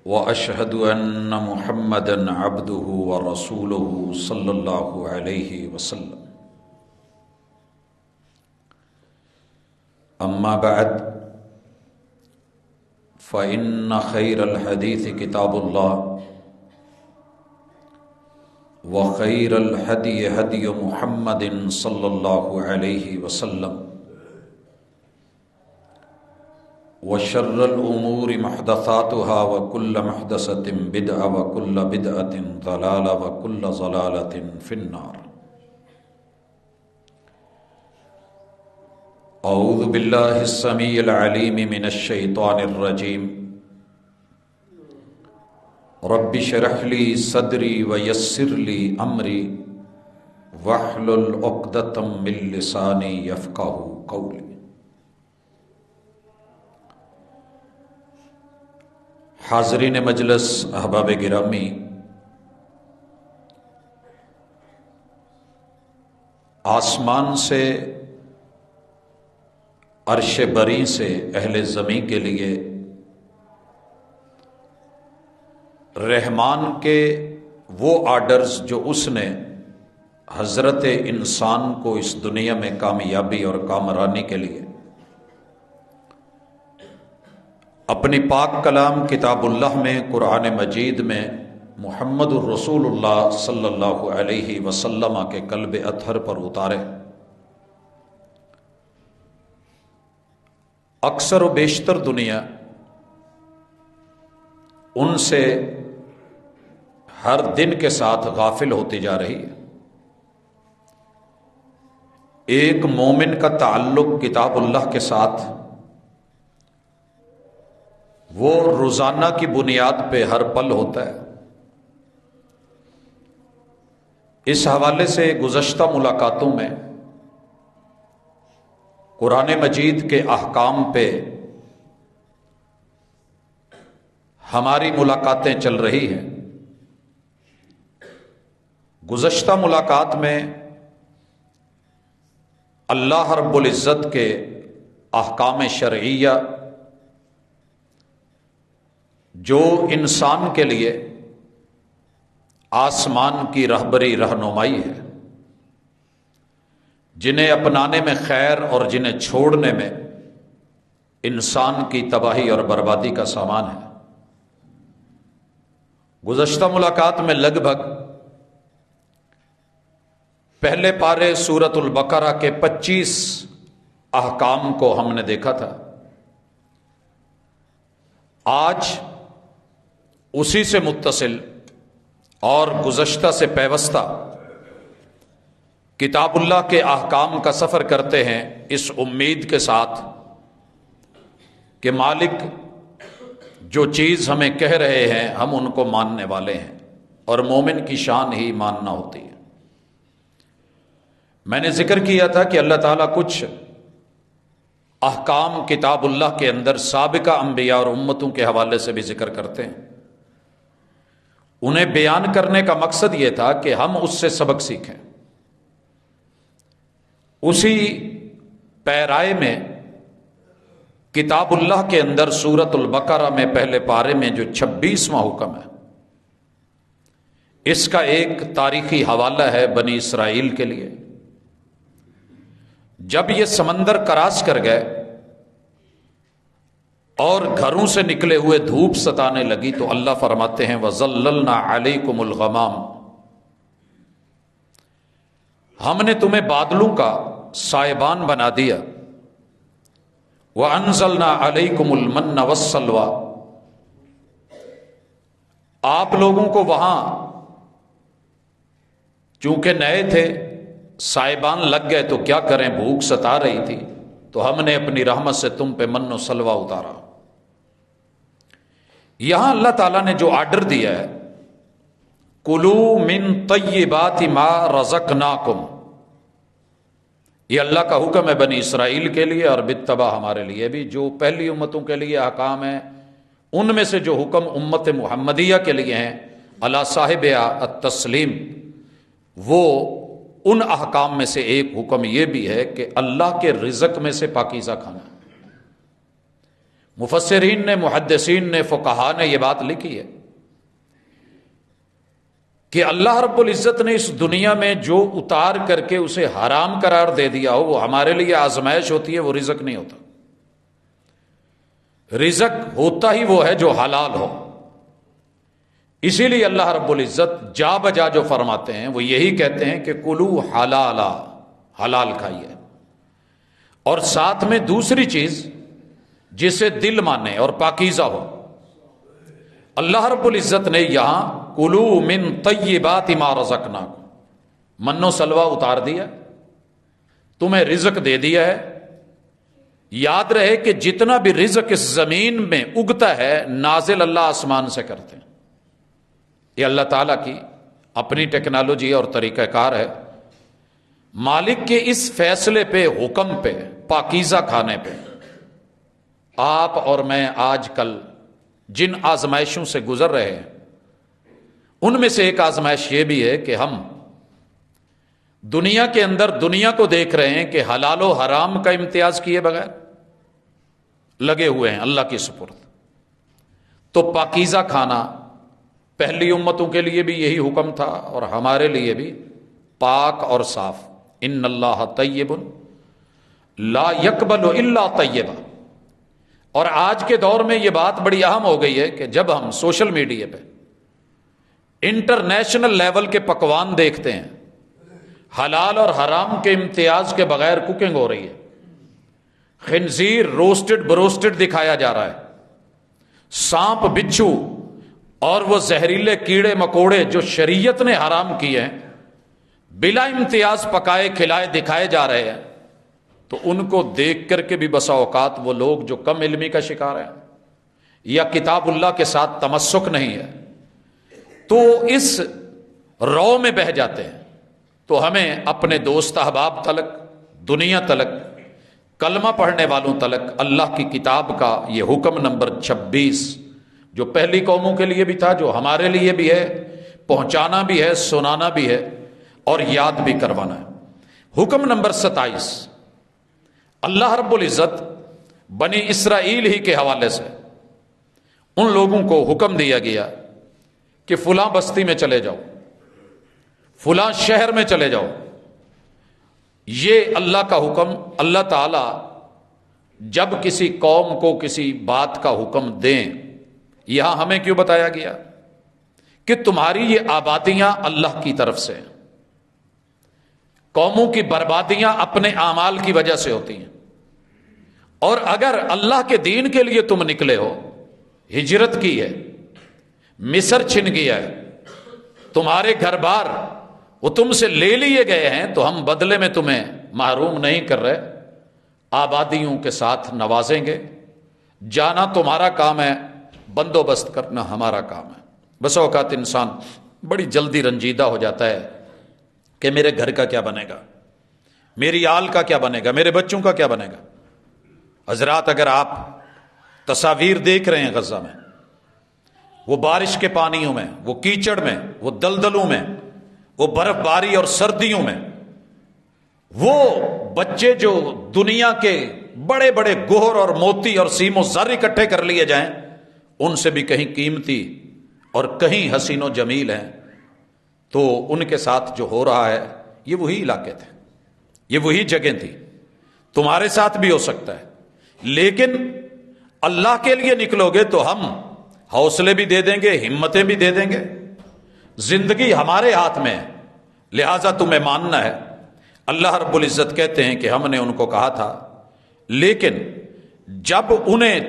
واشهد ان محمدا عبده ورسوله صلی اللہ علیہ وسلم اما بعد فان خیر الحدیث کتاب اللہ وخیر الہدی ہدی محمد صلی اللہ علیہ وسلم وشر الامور محدثاتها وكل محدثة بدعة وكل بدعة ضلالة وكل ضلالة في النار. اعوذ باللہ السمیع العلیم من الشیطان الرجیم. رب اشرح لی صدری ویسر لی امری واحلل عقدۃ من لسانی یفقہوا قولی. حاضرین مجلس، احباب گرامی، آسمان سے، عرش بری سے اہل زمین کے لیے رحمان کے وہ آرڈرز جو اس نے حضرت انسان کو اس دنیا میں کامیابی اور کامرانی کے لیے اپنی پاک کلام کتاب اللہ میں، قرآن مجید میں محمد الرسول اللہ صلی اللہ علیہ وسلم کے قلب اطہر پر اتارے، اکثر و بیشتر دنیا ان سے ہر دن کے ساتھ غافل ہوتی جا رہی ہے. ایک مومن کا تعلق کتاب اللہ کے ساتھ وہ روزانہ کی بنیاد پہ ہر پل ہوتا ہے. اس حوالے سے گزشتہ ملاقاتوں میں قرآن مجید کے احکام پہ ہماری ملاقاتیں چل رہی ہیں. گزشتہ ملاقات میں اللہ رب العزت کے احکام شرعیہ جو انسان کے لیے آسمان کی رہبری رہنمائی ہے، جنہیں اپنانے میں خیر اور جنہیں چھوڑنے میں انسان کی تباہی اور بربادی کا سامان ہے. گزشتہ ملاقات میں لگ بھگ پہلے پارے سورۃ البقرہ کے 25 احکام کو ہم نے دیکھا تھا. آج اسی سے متصل اور گزشتہ سے پیوستہ کتاب اللہ کے احکام کا سفر کرتے ہیں، اس امید کے ساتھ کہ مالک جو چیز ہمیں کہہ رہے ہیں ہم ان کو ماننے والے ہیں، اور مومن کی شان ہی ماننا ہوتی ہے. میں نے ذکر کیا تھا کہ اللہ تعالیٰ کچھ احکام کتاب اللہ کے اندر سابقہ انبیاء اور امتوں کے حوالے سے بھی ذکر کرتے ہیں. انہیں بیان کرنے کا مقصد یہ تھا کہ ہم اس سے سبق سیکھیں. اسی پیرائے میں کتاب اللہ کے اندر سورۃ البقرہ میں پہلے پارے میں جو 26واں حکم ہے، اس کا ایک تاریخی حوالہ ہے بنی اسرائیل کے لیے. جب یہ سمندر کراس کر گئے اور گھروں سے نکلے ہوئے دھوپ ستانے لگی تو اللہ فرماتے ہیں وَظَلَّلْنَا عَلَيْكُمُ الْغَمَامَ، ہم نے تمہیں بادلوں کا سائبان بنا دیا. وَأَنزَلْنَا عَلَيْكُمُ الْمَنَّ وَالسَّلْوَىٰ، آپ لوگوں کو وہاں چونکہ نئے تھے، سائبان لگ گئے تو کیا کریں، بھوک ستا رہی تھی تو ہم نے اپنی رحمت سے تم پہ من و سلوہ اتارا. یہاں اللہ تعالیٰ نے جو آرڈر دیا ہے کُلُوا مِن طَیِّبَاتِ مَا رَزَقْنَاکُمْ، یہ اللہ کا حکم ہے بنی اسرائیل کے لیے اور بالطبع ہمارے لیے بھی. جو پہلی امتوں کے لیے احکام ہیں ان میں سے جو حکم امت محمدیہ کے لیے ہیں علی صاحبہا التسلیم، وہ ان احکام میں سے ایک حکم یہ بھی ہے کہ اللہ کے رزق میں سے پاکیزہ کھانا. مفسرین نے، محدثین نے، فقہا نے یہ بات لکھی ہے کہ اللہ رب العزت نے اس دنیا میں جو اتار کر کے اسے حرام قرار دے دیا ہو وہ ہمارے لیے آزمائش ہوتی ہے، وہ رزق نہیں ہوتا۔ رزق ہوتا ہی وہ ہے جو حلال ہو۔ اسی لیے اللہ رب العزت جا بجا جو فرماتے ہیں وہ یہی کہتے ہیں کہ کلو حلالا، حلال کھائیے، اور ساتھ میں دوسری چیز جسے دل مانے اور پاکیزہ ہو۔ اللہ رب العزت نے یہاں کلو من طیبات ما رزقناکم، من و سلوہ اتار دیا، تمہیں رزق دے دیا ہے۔ یاد رہے کہ جتنا بھی رزق اس زمین میں اگتا ہے نازل اللہ آسمان سے کرتے ہیں۔ یہ اللہ تعالیٰ کی اپنی ٹیکنالوجی اور طریقہ کار ہے۔ مالک کے اس فیصلے پہ، حکم پہ، پاکیزہ کھانے پہ آپ اور میں آج کل جن آزمائشوں سے گزر رہے ہیں ان میں سے ایک آزمائش یہ بھی ہے کہ ہم دنیا کے اندر دنیا کو دیکھ رہے ہیں کہ حلال و حرام کا امتیاز کیے بغیر لگے ہوئے ہیں اللہ کی سپرد۔ تو پاکیزہ کھانا پہلی امتوں کے لیے بھی یہی حکم تھا اور ہمارے لیے بھی پاک اور صاف۔ ان اللہ طیب لا یقبل الا طیبا۔ اور آج کے دور میں یہ بات بڑی اہم ہو گئی ہے کہ جب ہم سوشل میڈیا پہ انٹرنیشنل لیول کے پکوان دیکھتے ہیں، حلال اور حرام کے امتیاز کے بغیر کوکنگ ہو رہی ہے، خنزیر روسٹڈ بروسٹڈ دکھایا جا رہا ہے، سانپ بچھو اور وہ زہریلے کیڑے مکوڑے جو شریعت نے حرام کیے ہیں بلا امتیاز پکائے کھلائے دکھائے جا رہے ہیں، تو ان کو دیکھ کر کے بھی بسا اوقات وہ لوگ جو کم علمی کا شکار ہیں یا کتاب اللہ کے ساتھ تمسک نہیں ہے تو اس رو میں بہہ جاتے ہیں۔ تو ہمیں اپنے دوست احباب تلک، دنیا تلک، کلمہ پڑھنے والوں تلک اللہ کی کتاب کا یہ حکم نمبر 26 جو پہلی قوموں کے لیے بھی تھا، جو ہمارے لیے بھی ہے، پہنچانا بھی ہے، سنانا بھی ہے اور یاد بھی کروانا ہے۔ حکم نمبر 27 اللہ رب العزت بنی اسرائیل ہی کے حوالے سے ان لوگوں کو حکم دیا گیا کہ فلاں بستی میں چلے جاؤ، فلاں شہر میں چلے جاؤ۔ یہ اللہ کا حکم، اللہ تعالی جب کسی قوم کو کسی بات کا حکم دیں، یہاں ہمیں کیوں بتایا گیا کہ تمہاری یہ آبادیاں اللہ کی طرف سے ہیں۔ قوموں کی بربادیاں اپنے اعمال کی وجہ سے ہوتی ہیں، اور اگر اللہ کے دین کے لیے تم نکلے ہو، ہجرت کی ہے، مصر چھن گیا ہے، تمہارے گھر بار وہ تم سے لے لیے گئے ہیں، تو ہم بدلے میں تمہیں محروم نہیں کر رہے، آبادیوں کے ساتھ نوازیں گے۔ جانا تمہارا کام ہے، بندوبست کرنا ہمارا کام ہے۔ بس اوقات انسان بڑی جلدی رنجیدہ ہو جاتا ہے کہ میرے گھر کا کیا بنے گا، میری آل کا کیا بنے گا، میرے بچوں کا کیا بنے گا۔ حضرات اگر آپ تصاویر دیکھ رہے ہیں غزہ میں، وہ بارش کے پانیوں میں، وہ کیچڑ میں، وہ دلدلوں میں، وہ برف باری اور سردیوں میں، وہ بچے جو دنیا کے بڑے بڑے گوہر اور موتی اور سیم و زر اکٹھے کر لیے جائیں، ان سے بھی کہیں قیمتی اور کہیں حسین و جمیل ہیں، تو ان کے ساتھ جو ہو رہا ہے یہ وہی علاقے تھے، یہ وہی جگہ تھی۔ تمہارے ساتھ بھی ہو سکتا ہے، لیکن اللہ کے لیے نکلو گے تو ہم حوصلے بھی دے دیں گے، ہمتیں بھی دے دیں گے۔ زندگی ہمارے ہاتھ میں ہے، لہذا تمہیں ماننا ہے۔ اللہ رب العزت کہتے ہیں کہ ہم نے ان کو کہا تھا، لیکن جب انہیں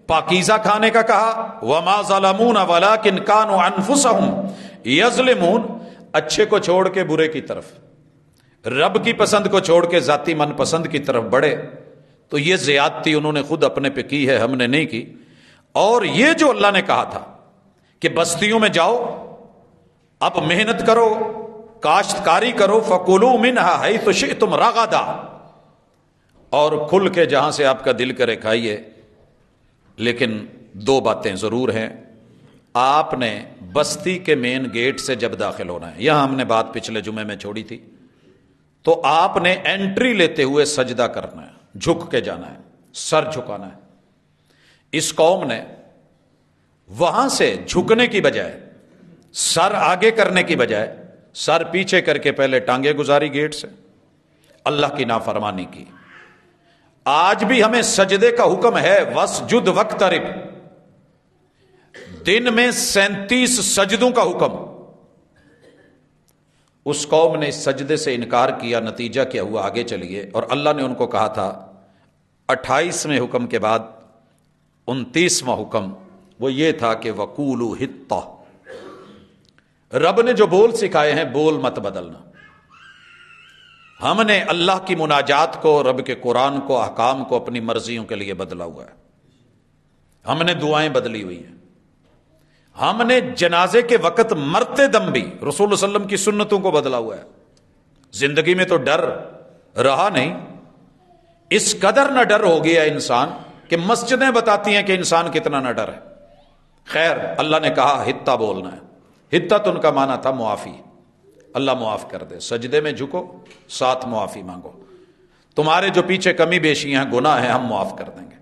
پاکیزہ کھانے کا کہا، وَمَا ظَلَمُونَ وَلَكِنْ كَانُوا أَنفُسَهُمْ يَظْلِمُونَ، اچھے کو چھوڑ کے برے کی طرف، رب کی پسند کو چھوڑ کے ذاتی من پسند کی طرف بڑھے، تو یہ زیادتی انہوں نے خود اپنے پہ کی ہے، ہم نے نہیں کی۔ اور یہ جو اللہ نے کہا تھا کہ بستیوں میں جاؤ، اب محنت کرو، کاشتکاری کرو، فَكُلُوا مِنْهَا حَيْثُ شِئْتُمْ رَغَدًا، اور کھل کے جہاں سے آپ کا دل کرے کھائیے، لیکن دو باتیں ضرور ہیں۔ آپ نے بستی کے مین گیٹ سے جب داخل ہونا ہے، یہاں ہم نے بات پچھلے جمعے میں چھوڑی تھی، تو آپ نے انٹری لیتے ہوئے سجدہ کرنا ہے، جھک کے جانا ہے، سر جھکانا ہے۔ اس قوم نے وہاں سے جھکنے کی بجائے، سر آگے کرنے کی بجائے سر پیچھے کر کے پہلے ٹانگیں گزاری گیٹ سے، اللہ کی نافرمانی کی۔ آج بھی ہمیں سجدے کا حکم ہے، وسجد وقترب، دن میں 37 سجدوں کا حکم۔ اس قوم نے اس سجدے سے انکار کیا، نتیجہ کیا ہوا؟ آگے چلیے، اور اللہ نے ان کو کہا تھا 28ویں حکم کے بعد 29واں حکم وہ یہ تھا کہ وقولوا حطہ، رب نے جو بول سکھائے ہیں بول مت بدلنا۔ ہم نے اللہ کی مناجات کو، رب کے قرآن کو، احکام کو اپنی مرضیوں کے لیے بدلا ہوا ہے۔ ہم نے دعائیں بدلی ہوئی ہیں، ہم نے جنازے کے وقت مرتے دم بھی رسول اللہ صلی اللہ علیہ وسلم کی سنتوں کو بدلا ہوا ہے۔ زندگی میں تو ڈر رہا نہیں، اس قدر نہ ڈر ہو گیا انسان کہ مسجدیں بتاتی ہیں کہ انسان کتنا نہ ڈر ہے۔ خیر، اللہ نے کہا حطہ بولنا ہے۔ حطت ان کا معنی تھا معافی، اللہ معاف کر دے، سجدے میں جھکو، ساتھ معافی مانگو، تمہارے جو پیچھے کمی بیشیاں ہیں، گناہ ہیں، ہم معاف کر دیں گے۔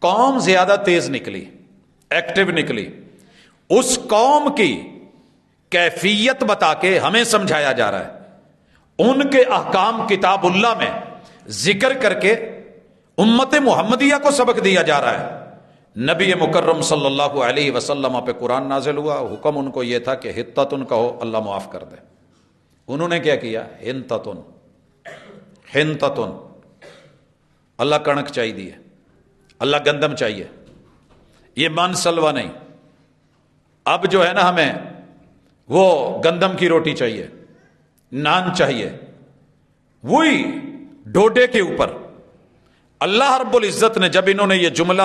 قوم زیادہ تیز نکلی، ایکٹیو نکلی۔ اس قوم کی کیفیت بتا کے ہمیں سمجھایا جا رہا ہے، ان کے احکام کتاب اللہ میں ذکر کر کے امت محمدیہ کو سبق دیا جا رہا ہے۔ نبی مکرم صلی اللہ علیہ وسلم پہ قرآن نازل ہوا، حکم ان کو یہ تھا کہ حطتن کہو، اللہ معاف کر دے۔ انہوں نے کیا کیا؟ ہنتتن، ہنتتن، اللہ کنک چاہیے، اللہ گندم چاہیے، یہ من سلوا نہیں۔ اب جو ہے نا ہمیں وہ گندم کی روٹی چاہیے، نان چاہیے، وہی ڈوڈے کے اوپر۔ اللہ رب العزت نے جب انہوں نے یہ جملہ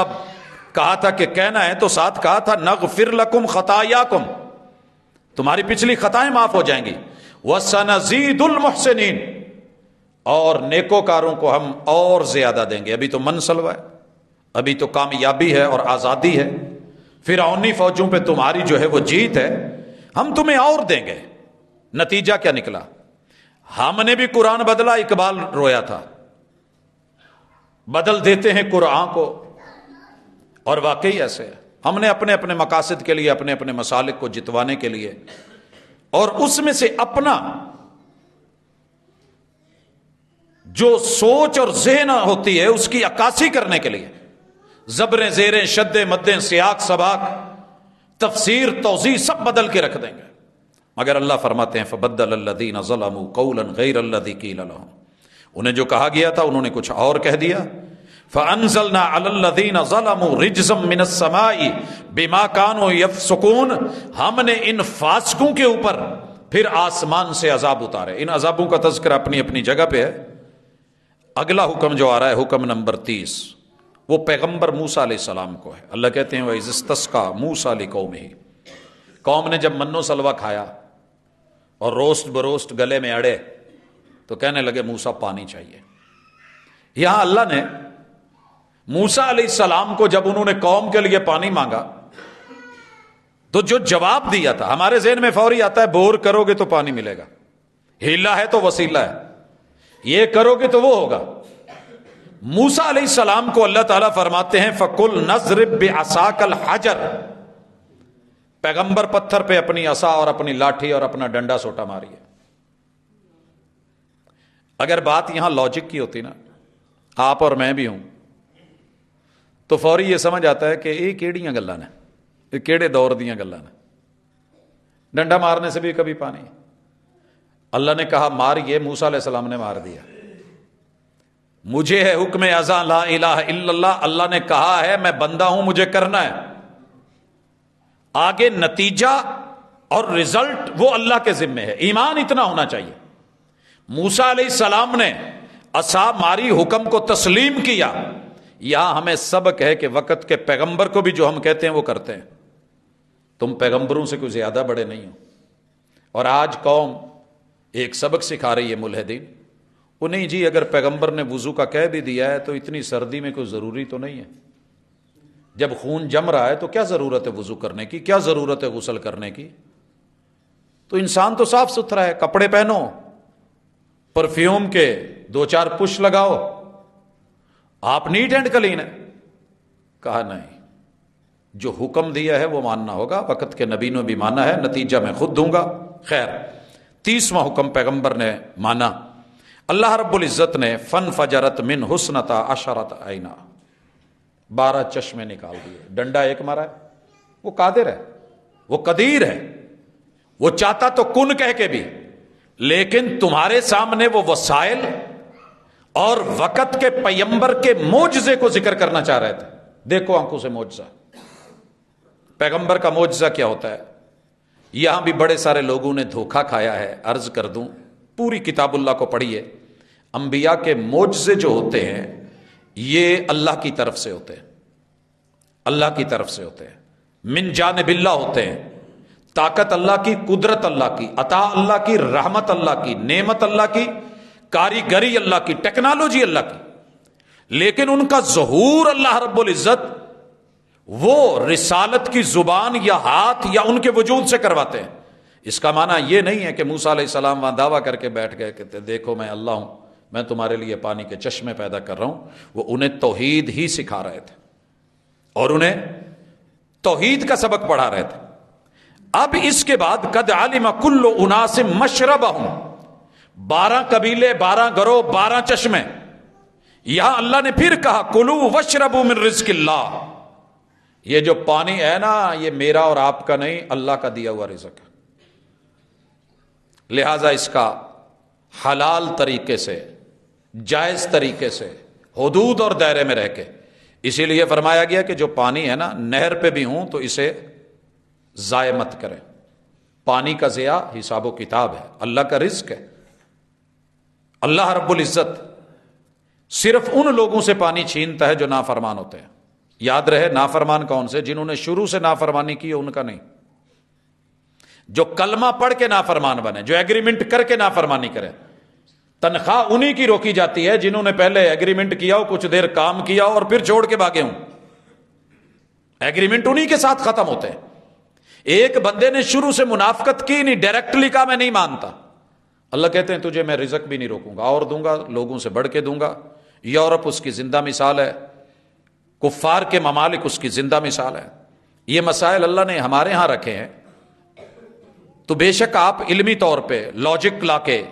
کہا تھا کہ کہنا ہے تو ساتھ کہا تھا نغفر لکم خطایاکم، تمہاری پچھلی خطائیں معاف ہو جائیں گی، وسنزید المحسنین، اور نیکوکاروں کو ہم اور زیادہ دیں گے۔ ابھی تو من سلوا ہے، ابھی تو کامیابی ہے اور آزادی ہے، فرعونی فوجوں پہ تمہاری جو ہے وہ جیت ہے، ہم تمہیں اور دیں گے۔ نتیجہ کیا نکلا؟ ہم نے بھی قرآن بدلا، اقبال رویا تھا، بدل دیتے ہیں قرآن کو، اور واقعی ایسے ہے۔ ہم نے اپنے اپنے مقاصد کے لیے، اپنے اپنے مسالک کو جتوانے کے لیے، اور اس میں سے اپنا جو سوچ اور ذہن ہوتی ہے اس کی عکاسی کرنے کے لیے زبریں، زیریں، شدیں، مدیں، سیاق، سباق، تفسیر، توضیح سب بدل کے رکھ دیں گے۔ مگر اللہ فرماتے ہیں فبدل الذین ظلموا قولا غیر الذی قیل لهم، انہیں جو کہا گیا تھا انہوں نے کچھ اور کہہ دیا۔ فانزلنا علی الذین ظلموا رجزا من السماء بما كانوا یفسقون، ہم نے ان فاسقوں کے اوپر پھر آسمان سے عذاب اتارے۔ ان عذابوں کا تذکرہ اپنی اپنی جگہ پہ ہے۔ اگلا حکم جو آ رہا ہے، حکم نمبر 30، وہ پیغمبر موسیٰ علیہ السلام کو ہے۔ اللہ کہتے ہیں وَإِذِ اسْتَسْقَىٰ مُوسَىٰ لِقَوْمِهِ، قوم نے جب منو سلوا کھایا اور روسٹ بروسٹ گلے میں اڑے تو کہنے لگے موسیٰ پانی چاہیے۔ یہاں اللہ نے موسیٰ علیہ السلام کو جب انہوں نے قوم کے لیے پانی مانگا تو جو جواب دیا تھا، ہمارے ذہن میں فوری آتا ہے بور کرو گے تو پانی ملے گا، ہیلا ہے تو وسیلہ ہے، یہ کرو گے تو وہ ہوگا۔ موسیٰ علیہ السلام کو اللہ تعالیٰ فرماتے ہیں فَقُلْ نَضْرِبْ بِعَصَاكَ الْحَجَرَ، پیغمبر پتھر پہ اپنی عصا اور اپنی لاٹھی اور اپنا ڈنڈا سوٹا ماریے۔ اگر بات یہاں لاجک کی ہوتی نا، آپ اور میں بھی ہوں، تو فوری یہ سمجھ آتا ہے کہ یہ کیڑیاں گلاں نے، یہ کیڑے دور دیاں گلاں نے، ڈنڈا مارنے سے بھی کبھی پانی۔ اللہ نے کہا ماریے، موسیٰ علیہ السلام نے مار دیا۔ مجھے ہے حکم ازاں لا الہ الا اللہ، اللہ نے کہا ہے میں بندہ ہوں، مجھے کرنا ہے، آگے نتیجہ اور رزلٹ وہ اللہ کے ذمے ہے۔ ایمان اتنا ہونا چاہیے۔ موسیٰ علیہ السلام نے عصا ماری، حکم کو تسلیم کیا۔ یہاں ہمیں سبق ہے کہ وقت کے پیغمبر کو بھی جو ہم کہتے ہیں وہ کرتے ہیں۔ تم پیغمبروں سے کوئی زیادہ بڑے نہیں ہو۔ اور آج قوم ایک سبق سکھا رہی ہے ملحدین، وہ نہیں جی اگر پیغمبر نے وضو کا کہہ بھی دیا ہے تو اتنی سردی میں کوئی ضروری تو نہیں ہے، جب خون جم رہا ہے تو کیا ضرورت ہے وضو کرنے کی، کیا ضرورت ہے غسل کرنے کی؟ تو انسان تو صاف ستھرا ہے، کپڑے پہنو، پرفیوم کے 2-4 پش لگاؤ، آپ نیٹ اینڈ کلین ہے۔ کہا نہیں، جو حکم دیا ہے وہ ماننا ہوگا، وقت کے نبی نے بھی مانا ہے، نتیجہ میں خود دوں گا۔ خیر، 30واں حکم پیغمبر نے مانا۔ اللہ رب العزت نے فن فجرت من حسنتا عشرت عینا، 12 چشمے نکال دیے۔ ڈنڈا ایک مارا ہے، وہ قادر ہے، وہ قدیر ہے، وہ چاہتا تو کن کہہ کے بھی، لیکن تمہارے سامنے وہ وسائل اور وقت کے پیمبر کے معجزے کو ذکر کرنا چاہ رہے تھے۔ دیکھو آنکھوں سے معجزہ، پیغمبر کا معجزہ کیا ہوتا ہے۔ یہاں بھی بڑے سارے لوگوں نے دھوکہ کھایا ہے، عرض کر دوں، پوری کتاب اللہ کو پڑھیے، انبیاء کے معجزے جو ہوتے ہیں یہ اللہ کی طرف سے ہوتے ہیں، اللہ کی طرف سے ہوتے ہیں، من جانب اللہ ہوتے ہیں، طاقت اللہ کی، قدرت اللہ کی، عطا اللہ کی، رحمت اللہ کی، نعمت اللہ کی، کاریگری اللہ کی، ٹیکنالوجی اللہ کی، لیکن ان کا ظہور اللہ رب العزت وہ رسالت کی زبان یا ہاتھ یا ان کے وجود سے کرواتے ہیں۔ اس کا معنی یہ نہیں ہے کہ موسیٰ علیہ السلام وہاں دعویٰ کر کے بیٹھ گئے کہ دیکھو میں اللہ ہوں، میں تمہارے لیے پانی کے چشمے پیدا کر رہا ہوں۔ وہ انہیں توحید ہی سکھا رہے تھے اور انہیں توحید کا سبق پڑھا رہے تھے۔ اب اس کے بعد قد علم کل اناس مشربہم، 12 قبیلے، 12 گروہ، 12 چشمے۔ یہاں اللہ نے پھر کہا کلو واشربوا من رزق اللہ، یہ جو پانی ہے نا یہ میرا اور آپ کا نہیں، اللہ کا دیا ہوا رزق ہے، لہذا اس کا حلال طریقے سے، جائز طریقے سے، حدود اور دائرے میں رہ کے، اسی لیے فرمایا گیا کہ جو پانی ہے نا نہر پہ بھی ہوں تو اسے ضائع مت کریں۔ پانی کا ضیاع حساب و کتاب ہے، اللہ کا رزق ہے۔ اللہ رب العزت صرف ان لوگوں سے پانی چھینتا ہے جو نافرمان ہوتے ہیں۔ یاد رہے نافرمان کون سے؟ جنہوں نے شروع سے نافرمانی کی ہے ان کا نہیں، جو کلمہ پڑھ کے نافرمان بنے، جو ایگریمنٹ کر کے نافرمانی کرے۔ تنخواہ انہی کی روکی جاتی ہے جنہوں نے پہلے ایگریمنٹ کیا ہو، کچھ دیر کام کیا ہو اور پھر چھوڑ کے بھاگے ہوں، ایگریمنٹ انہی کے ساتھ ختم ہوتے ہیں۔ ایک بندے نے شروع سے منافقت کی نہیں، ڈائریکٹلی کہا میں نہیں مانتا، اللہ کہتے ہیں تجھے میں رزق بھی نہیں روکوں گا اور دوں گا، لوگوں سے بڑھ کے دوں گا۔ یورپ اس کی زندہ مثال ہے، کفار کے ممالک اس کی زندہ مثال ہے۔ یہ مسائل اللہ نے ہمارے ہاں رکھے ہیں تو بے شک آپ علمی طور پہ لاجک لا کے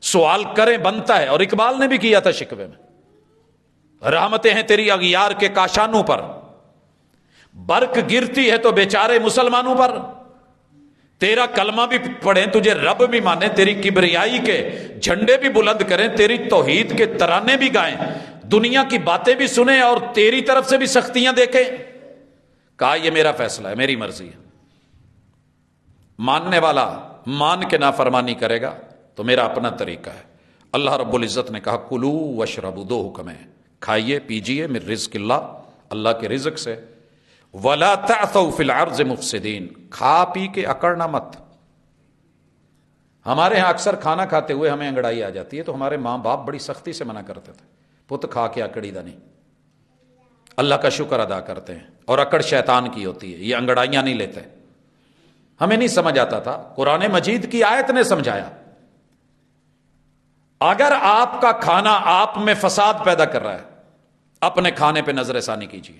سوال کریں، بنتا ہے۔ اور اقبال نے بھی کیا تھا شکوے میں، رحمتیں ہیں تیری اغیار کے کاشانوں پر، برق گرتی ہے تو بیچارے مسلمانوں پر، تیرا کلمہ بھی پڑھیں، تجھے رب بھی مانے، تیری کبریائی کے جھنڈے بھی بلند کریں، تیری توحید کے ترانے بھی گائیں، دنیا کی باتیں بھی سنیں اور تیری طرف سے بھی سختیاں دیکھیں۔ کہا یہ میرا فیصلہ ہے، میری مرضی ہے، ماننے والا مان کے نافرمانی کرے گا تو میرا اپنا طریقہ ہے۔ اللہ رب العزت نے کہا کلو واشربوا، 2 حکم ہیں، کھائیے پیجیے من رزق اللہ، اللہ کے رزق سے، ولا تعثوا فی الارض مفسدین، کھا پی کے اکڑنا مت۔ ہمارے ہاں اکثر کھانا کھاتے ہوئے ہمیں انگڑائی آ جاتی ہے تو ہمارے ماں باپ بڑی سختی سے منع کرتے تھے، پت کھا کے اکڑی دا نہیں، اللہ کا شکر ادا کرتے ہیں، اور اکڑ شیطان کی ہوتی ہے، یہ انگڑائیاں نہیں لیتے۔ ہمیں نہیں سمجھ آتا تھا، قرآن مجید کی آیت نے سمجھایا۔ اگر آپ کا کھانا آپ میں فساد پیدا کر رہا ہے، اپنے کھانے پہ نظر ثانی کیجیے۔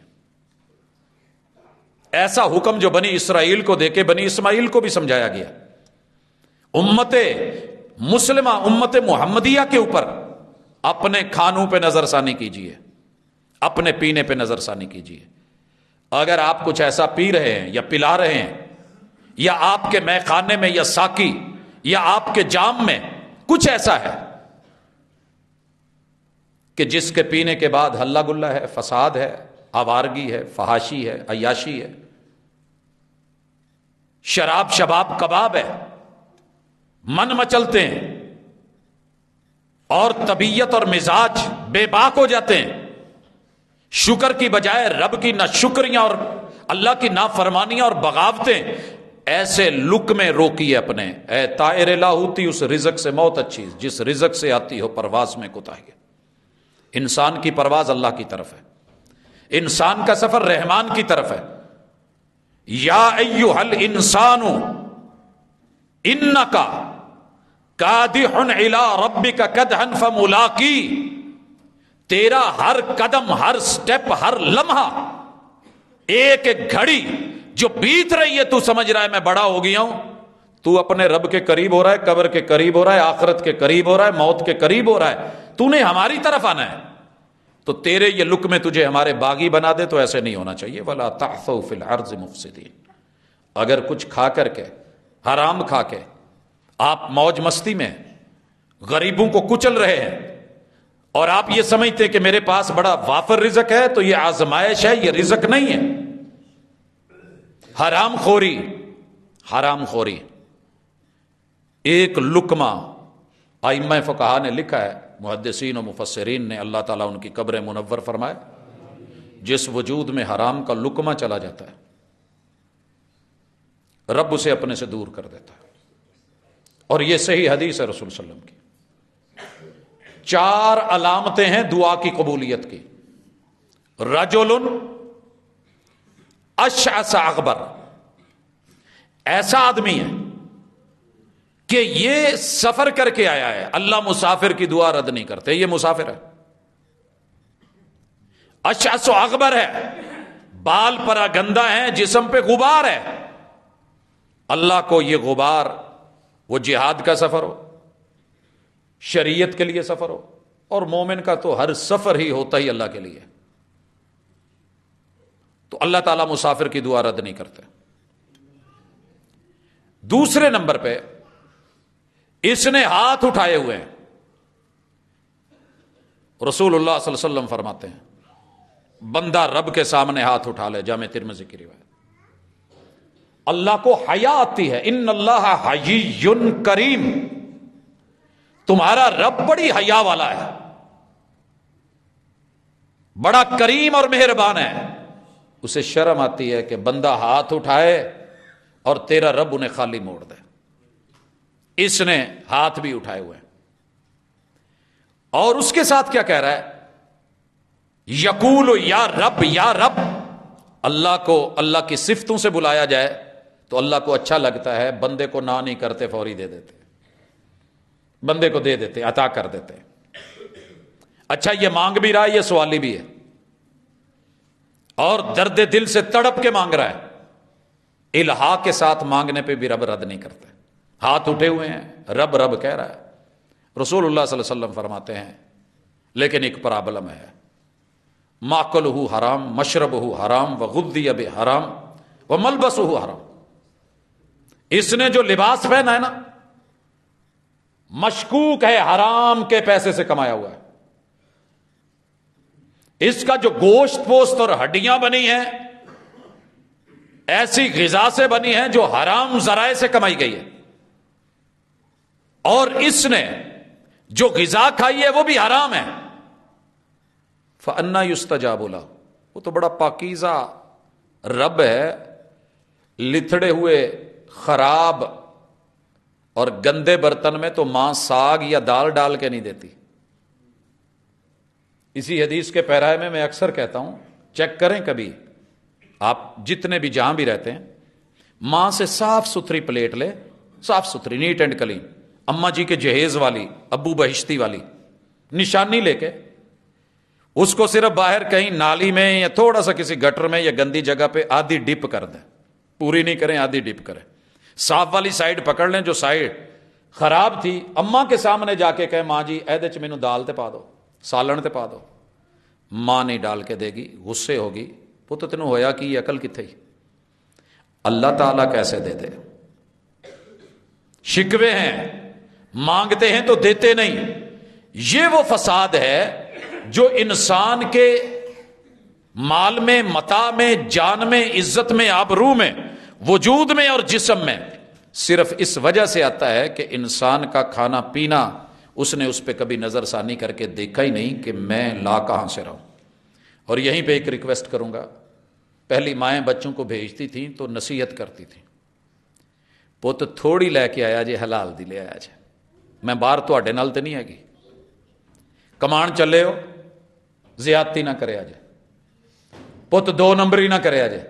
ایسا حکم جو بنی اسرائیل کو دے کے بنی اسماعیل کو بھی سمجھایا گیا، امت مسلمہ، امت محمدیہ کے اوپر اپنے کھانوں پہ نظر ثانی کیجیے، اپنے پینے پہ نظر ثانی کیجیے۔ اگر آپ کچھ ایسا پی رہے ہیں یا پلا رہے ہیں، یا آپ کے مے خانے میں یا ساقی یا آپ کے جام میں کچھ ایسا ہے کہ جس کے پینے کے بعد ہلہ گلہ ہے، فساد ہے، آوارگی ہے، فحاشی ہے، عیاشی ہے، شراب شباب کباب ہے، من مچلتے ہیں اور طبیعت اور مزاج بے باک ہو جاتے ہیں، شکر کی بجائے رب کی ناشکریاں اور اللہ کی نافرمانیاں اور بغاوتیں، ایسے لک میں روکیے اپنے۔ اے طائر لاہوتی، اس رزق سے موت اچھی جس رزق سے آتی ہو پرواز میں کوتاہی۔ انسان کی پرواز اللہ کی طرف ہے، انسان کا سفر رحمان کی طرف ہے۔ یا ایھا الانسان انک کادح الی ربک کدحا فملاقی، تیرا ہر قدم، ہر سٹیپ، ہر لمحہ ایک ایک گھڑی جو بیت رہی ہے تو سمجھ رہا ہے میں بڑا ہو گیا ہوں، تو اپنے رب کے قریب ہو رہا ہے، قبر کے قریب ہو رہا ہے، آخرت کے قریب ہو رہا ہے، موت کے قریب ہو رہا ہے، تو نے ہماری طرف آنا ہے، تو تیرے یہ لقمے تجھے ہمارے باغی بنا دے، تو ایسے نہیں ہونا چاہیے۔ وَلَا تَعْثَوْا فِي الْأَرْضِ مُفْسِدِينَ۔ اگر کچھ کھا کر کے، حرام کھا کے آپ موج مستی میں غریبوں کو کچل رہے ہیں اور آپ یہ سمجھتے کہ میرے پاس بڑا وافر رزق ہے، تو یہ آزمائش ہے، یہ رزق نہیں ہے۔ حرام خوری، حرام خوری، ایک لقمہ، ائمہ فقہا نے لکھا ہے، محدثین و مفسرین نے، اللہ تعالیٰ ان کی قبر منور فرمائے، جس وجود میں حرام کا لقمہ چلا جاتا ہے رب اسے اپنے سے دور کر دیتا ہے۔ اور یہ صحیح حدیث ہے رسول صلی اللہ علیہ وسلم کی۔ 4 علامتیں ہیں دعا کی قبولیت کی۔ رجل اشعث اغبر، ایسا آدمی ہے کہ یہ سفر کر کے آیا ہے، اللہ مسافر کی دعا رد نہیں کرتے، یہ مسافر ہے، اشعث اغبر ہے، بال پرا گندا ہے، جسم پہ غبار ہے، اللہ کو یہ غبار، وہ جہاد کا سفر ہو، شریعت کے لیے سفر ہو، اور مومن کا تو ہر سفر ہی ہوتا ہی اللہ کے لیے، تو اللہ تعالیٰ مسافر کی دعا رد نہیں کرتے۔ دوسرے نمبر پہ اس نے ہاتھ اٹھائے ہوئے ہیں، رسول اللہ صلی اللہ علیہ وسلم فرماتے ہیں بندہ رب کے سامنے ہاتھ اٹھا لے، جامع ترمذی کی روایت، اللہ کو حیا آتی ہے، ان اللہ حیی کریم، تمہارا رب بڑی حیا والا ہے، بڑا کریم اور مہربان ہے، اسے شرم آتی ہے کہ بندہ ہاتھ اٹھائے اور تیرا رب انہیں خالی موڑ دے۔ اس نے ہاتھ بھی اٹھائے ہوئے ہیں، اور اس کے ساتھ کیا کہہ رہا ہے؟ یقول یا رب، یا رب، اللہ کو اللہ کی صفتوں سے بلایا جائے تو اللہ کو اچھا لگتا ہے، بندے کو نہ نہیں کرتے، فوری دے دیتے، بندے کو دے دیتے، عطا کر دیتے۔ اچھا یہ مانگ بھی رہا ہے، یہ سوالی بھی ہے، اور درد دل سے تڑپ کے مانگ رہا ہے، الہا کے ساتھ مانگنے پہ بھی رب رد نہیں کرتے، ہاتھ اٹھے ہوئے ہیں، رب رب کہہ رہا ہے۔ رسول اللہ صلی اللہ علیہ وسلم فرماتے ہیں لیکن ایک پرابلم ہے، ماکلہ حرام، مشربہ حرام، وغذی بحرام، وملبسہ حرام، اس نے جو لباس پہنا ہے نا، مشکوک ہے حرام کے پیسے سے کمایا ہوا ہے، اس کا جو گوشت پوست اور ہڈیاں بنی ہیں ایسی غذا سے بنی ہیں جو حرام ذرائع سے کمائی گئی ہے، اور اس نے جو غذا کھائی ہے وہ بھی حرام ہے، فَأَنَّا يُسْتَجَابُ لَهُ، وہ تو بڑا پاکیزہ رب ہے، لتھڑے ہوئے خراب اور گندے برتن میں تو ماں ساگ یا دال ڈال کے نہیں دیتی۔ اسی حدیث کے پیرائے میں اکثر کہتا ہوں، چیک کریں کبھی آپ جتنے بھی جہاں بھی رہتے ہیں، ماں سے صاف ستھری پلیٹ لے، صاف ستھری، نیٹ اینڈ کلین، اماں جی کے جہیز والی، ابو بہشتی والی نشانی لے کے، اس کو صرف باہر کہیں نالی میں یا تھوڑا سا کسی گٹر میں یا گندی جگہ پہ آدھی ڈپ کر دیں، پوری نہیں کریں، آدھی ڈپ کریں، صاف والی سائیڈ پکڑ لیں، جو سائیڈ خراب تھی اماں کے سامنے جا کے کہیں ماں جی ایدے چ مینوں دال تے پا دو، سالن تے پا دو، ماں نہیں ڈال کے دے گی، غصے ہوگی، پتر تینوں ہویا کہ یہ عقل کتھے ہی؟ اللہ تعالیٰ کیسے دے دے؟ شکوے ہیں، مانگتے ہیں تو دیتے نہیں، یہ وہ فساد ہے جو انسان کے مال میں، متاع میں، جان میں، عزت میں، آبرو میں، وجود میں اور جسم میں صرف اس وجہ سے آتا ہے کہ انسان کا کھانا پینا اس نے اس پہ کبھی نظر ثانی کر کے دیکھا ہی نہیں کہ میں لا کہاں سے رہوں۔ اور یہیں پہ ایک ریکویسٹ کروں گا، پہلی مائیں بچوں کو بھیجتی تھیں تو نصیحت کرتی تھیں، پت تھوڑی لے کے آیا جے، حلال دی لے آیا جے، میں باہر تواڈے نال تے نہیں ہے گی، کمان چلے ہو زیادتی نہ کرے آجے، پت 2 نمبری نہ کرے آجے،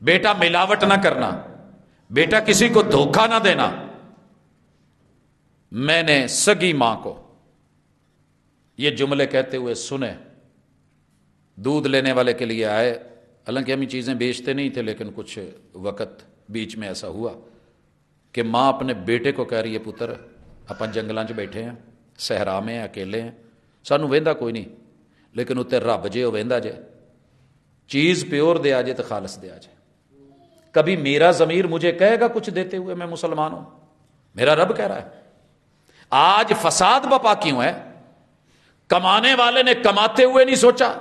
بیٹا ملاوٹ نہ کرنا، بیٹا کسی کو دھوکہ نہ دینا۔ میں نے سگی ماں کو یہ جملے کہتے ہوئے سنے، دودھ لینے والے کے لیے آئے، حالانکہ ہم یہ چیزیں بیچتے نہیں تھے، لیکن کچھ وقت بیچ میں ایسا ہوا کہ ماں اپنے بیٹے کو کہہ رہی ہے پتر اپن جنگلاں 'چ بیٹھے ہیں، صحرا میں اکیلے ہیں، سانوں وہدا کوئی نہیں، لیکن اتنے رب جے وہ وہدا جے، چیز پیور دیا جے تو خالص دیا جے۔ کبھی میرا ضمیر مجھے کہے گا کچھ دیتے ہوئے میں مسلمان ہوں؟ میرا رب کہہ رہا ہے۔ آج فساد بپا کیوں ہے؟ کمانے والے نے کماتے ہوئے نہیں سوچا،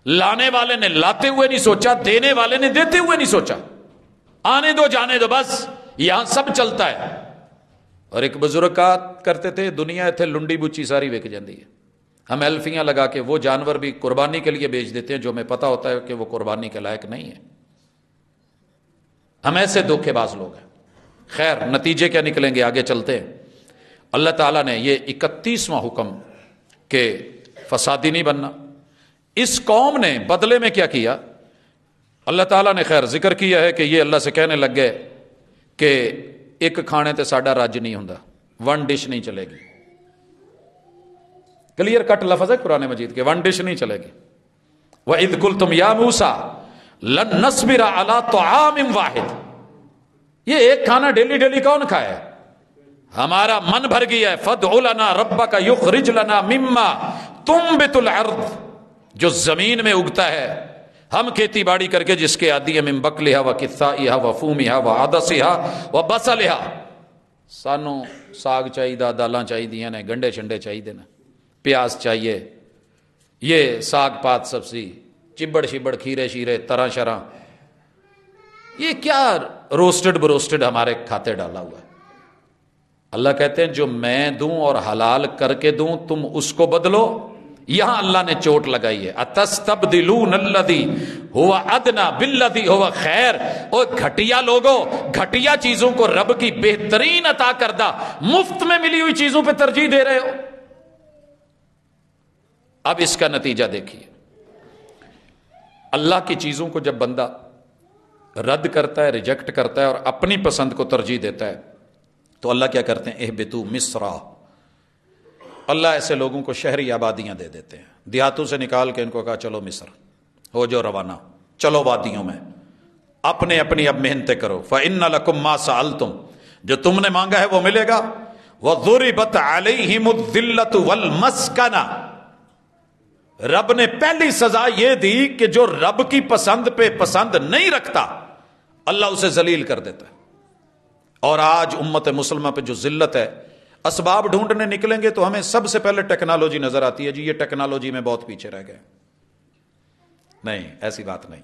لانے والے نے لاتے ہوئے نہیں سوچا، دینے والے نے دیتے ہوئے نہیں سوچا۔ آنے دو جانے دو، بس یہاں سب چلتا ہے۔ اور ایک بزرگ کہا کرتے تھے دنیا اتنے لنڈی بچی ساری وک جاندی ہے، ہم ایلفیاں لگا کے وہ جانور بھی قربانی کے لیے بیچ دیتے ہیں جو ہمیں پتہ ہوتا ہے کہ وہ قربانی کے لائق نہیں ہے۔ ہم ایسے دھوکے باز لوگ ہیں۔ خیر، نتیجے کیا نکلیں گے؟ آگے چلتے ہیں۔ اللہ تعالیٰ نے یہ 31واں حکم کہ فسادی نہیں بننا، اس قوم نے بدلے میں کیا کیا؟ اللہ تعالیٰ نے خیر ذکر کیا ہے کہ یہ اللہ سے کہنے لگ گئے کہ ایک کھانے تے ساڈا رج نہیں ہوندا، ون ڈش نہیں چلے گی۔ کلیئر کٹ لفظ ہے قرآن مجید کے، ون ڈش نہیں چلے گی۔ وَإِذْ قُلْتُمْ يَا مُوسَىٰ لَن نَّصْبِرَ عَلَىٰ طَعَامٍ وَاحِدٍ، یہ ایک کھانا ڈیلی ڈیلی کون کھائے؟ ہمارا من بھر گیا ہے۔ فَادْعُ لَنَا رَبَّكَ يُخْرِجْ لَنَا مِمَّا تُنبِتُ الْأَرْضُ، جو زمین میں اگتا ہے ہم کھیتی باڑی کر کے جس کے عادی ہیں، من بقلها وقثائها وفومها وعدسها وبصلها، سانو ساگ چاہیے، دالاں چاہیے نے، گنڈے چھنڈے چاہیے نے، پیاز چاہیے، یہ ساگ پات سبزی، چبڑ شبڑ کھیرے شیرے طرح شرح، یہ کیا روسٹڈ بروسٹڈ ہمارے کھاتے ڈالا ہوا ہے۔ اللہ کہتے ہیں جو میں دوں اور حلال کر کے دوں تم اس کو بدلو۔ یہاں اللہ نے چوٹ لگائی ہے، اتستبدلون الذی هو ادنی بالذی هو خیر۔ اور گھٹیا لوگوں، گھٹیا چیزوں کو رب کی بہترین عطا کردہ مفت میں ملی ہوئی چیزوں پہ ترجیح دے رہے ہو۔ اب اس کا نتیجہ دیکھیے، اللہ کی چیزوں کو جب بندہ رد کرتا ہے، ریجیکٹ کرتا ہے اور اپنی پسند کو ترجیح دیتا ہے تو اللہ کیا کرتے ہیں؟ اہبطوا مصرا، اللہ ایسے لوگوں کو شہری آبادیاں دے دیتے ہیں، دیہاتوں سے نکال کے ان کو کہا چلو مصر ہو جو روانہ، چلو وادیوں میں اپنے اپنی اب محنتیں کرو۔ فَإِنَّ لَكُمْ مَا سَأَلْتُمْ، جو تم نے مانگا ہے وہ ملے گا۔ وَضُرِبَتْ عَلَيْهِمُ الذِّلَّةُ وَالْمَسْكَنَةُ، رب نے پہلی سزا یہ دی کہ جو رب کی پسند پہ پسند نہیں رکھتا اللہ اسے ذلیل کر دیتا ہے۔ اور آج امت مسلمہ پہ جو ذلت ہے، اسباب ڈھونڈنے نکلیں گے تو ہمیں سب سے پہلے ٹیکنالوجی نظر آتی ہے، جی یہ ٹیکنالوجی میں بہت پیچھے رہ گئے۔ نہیں، ایسی بات نہیں۔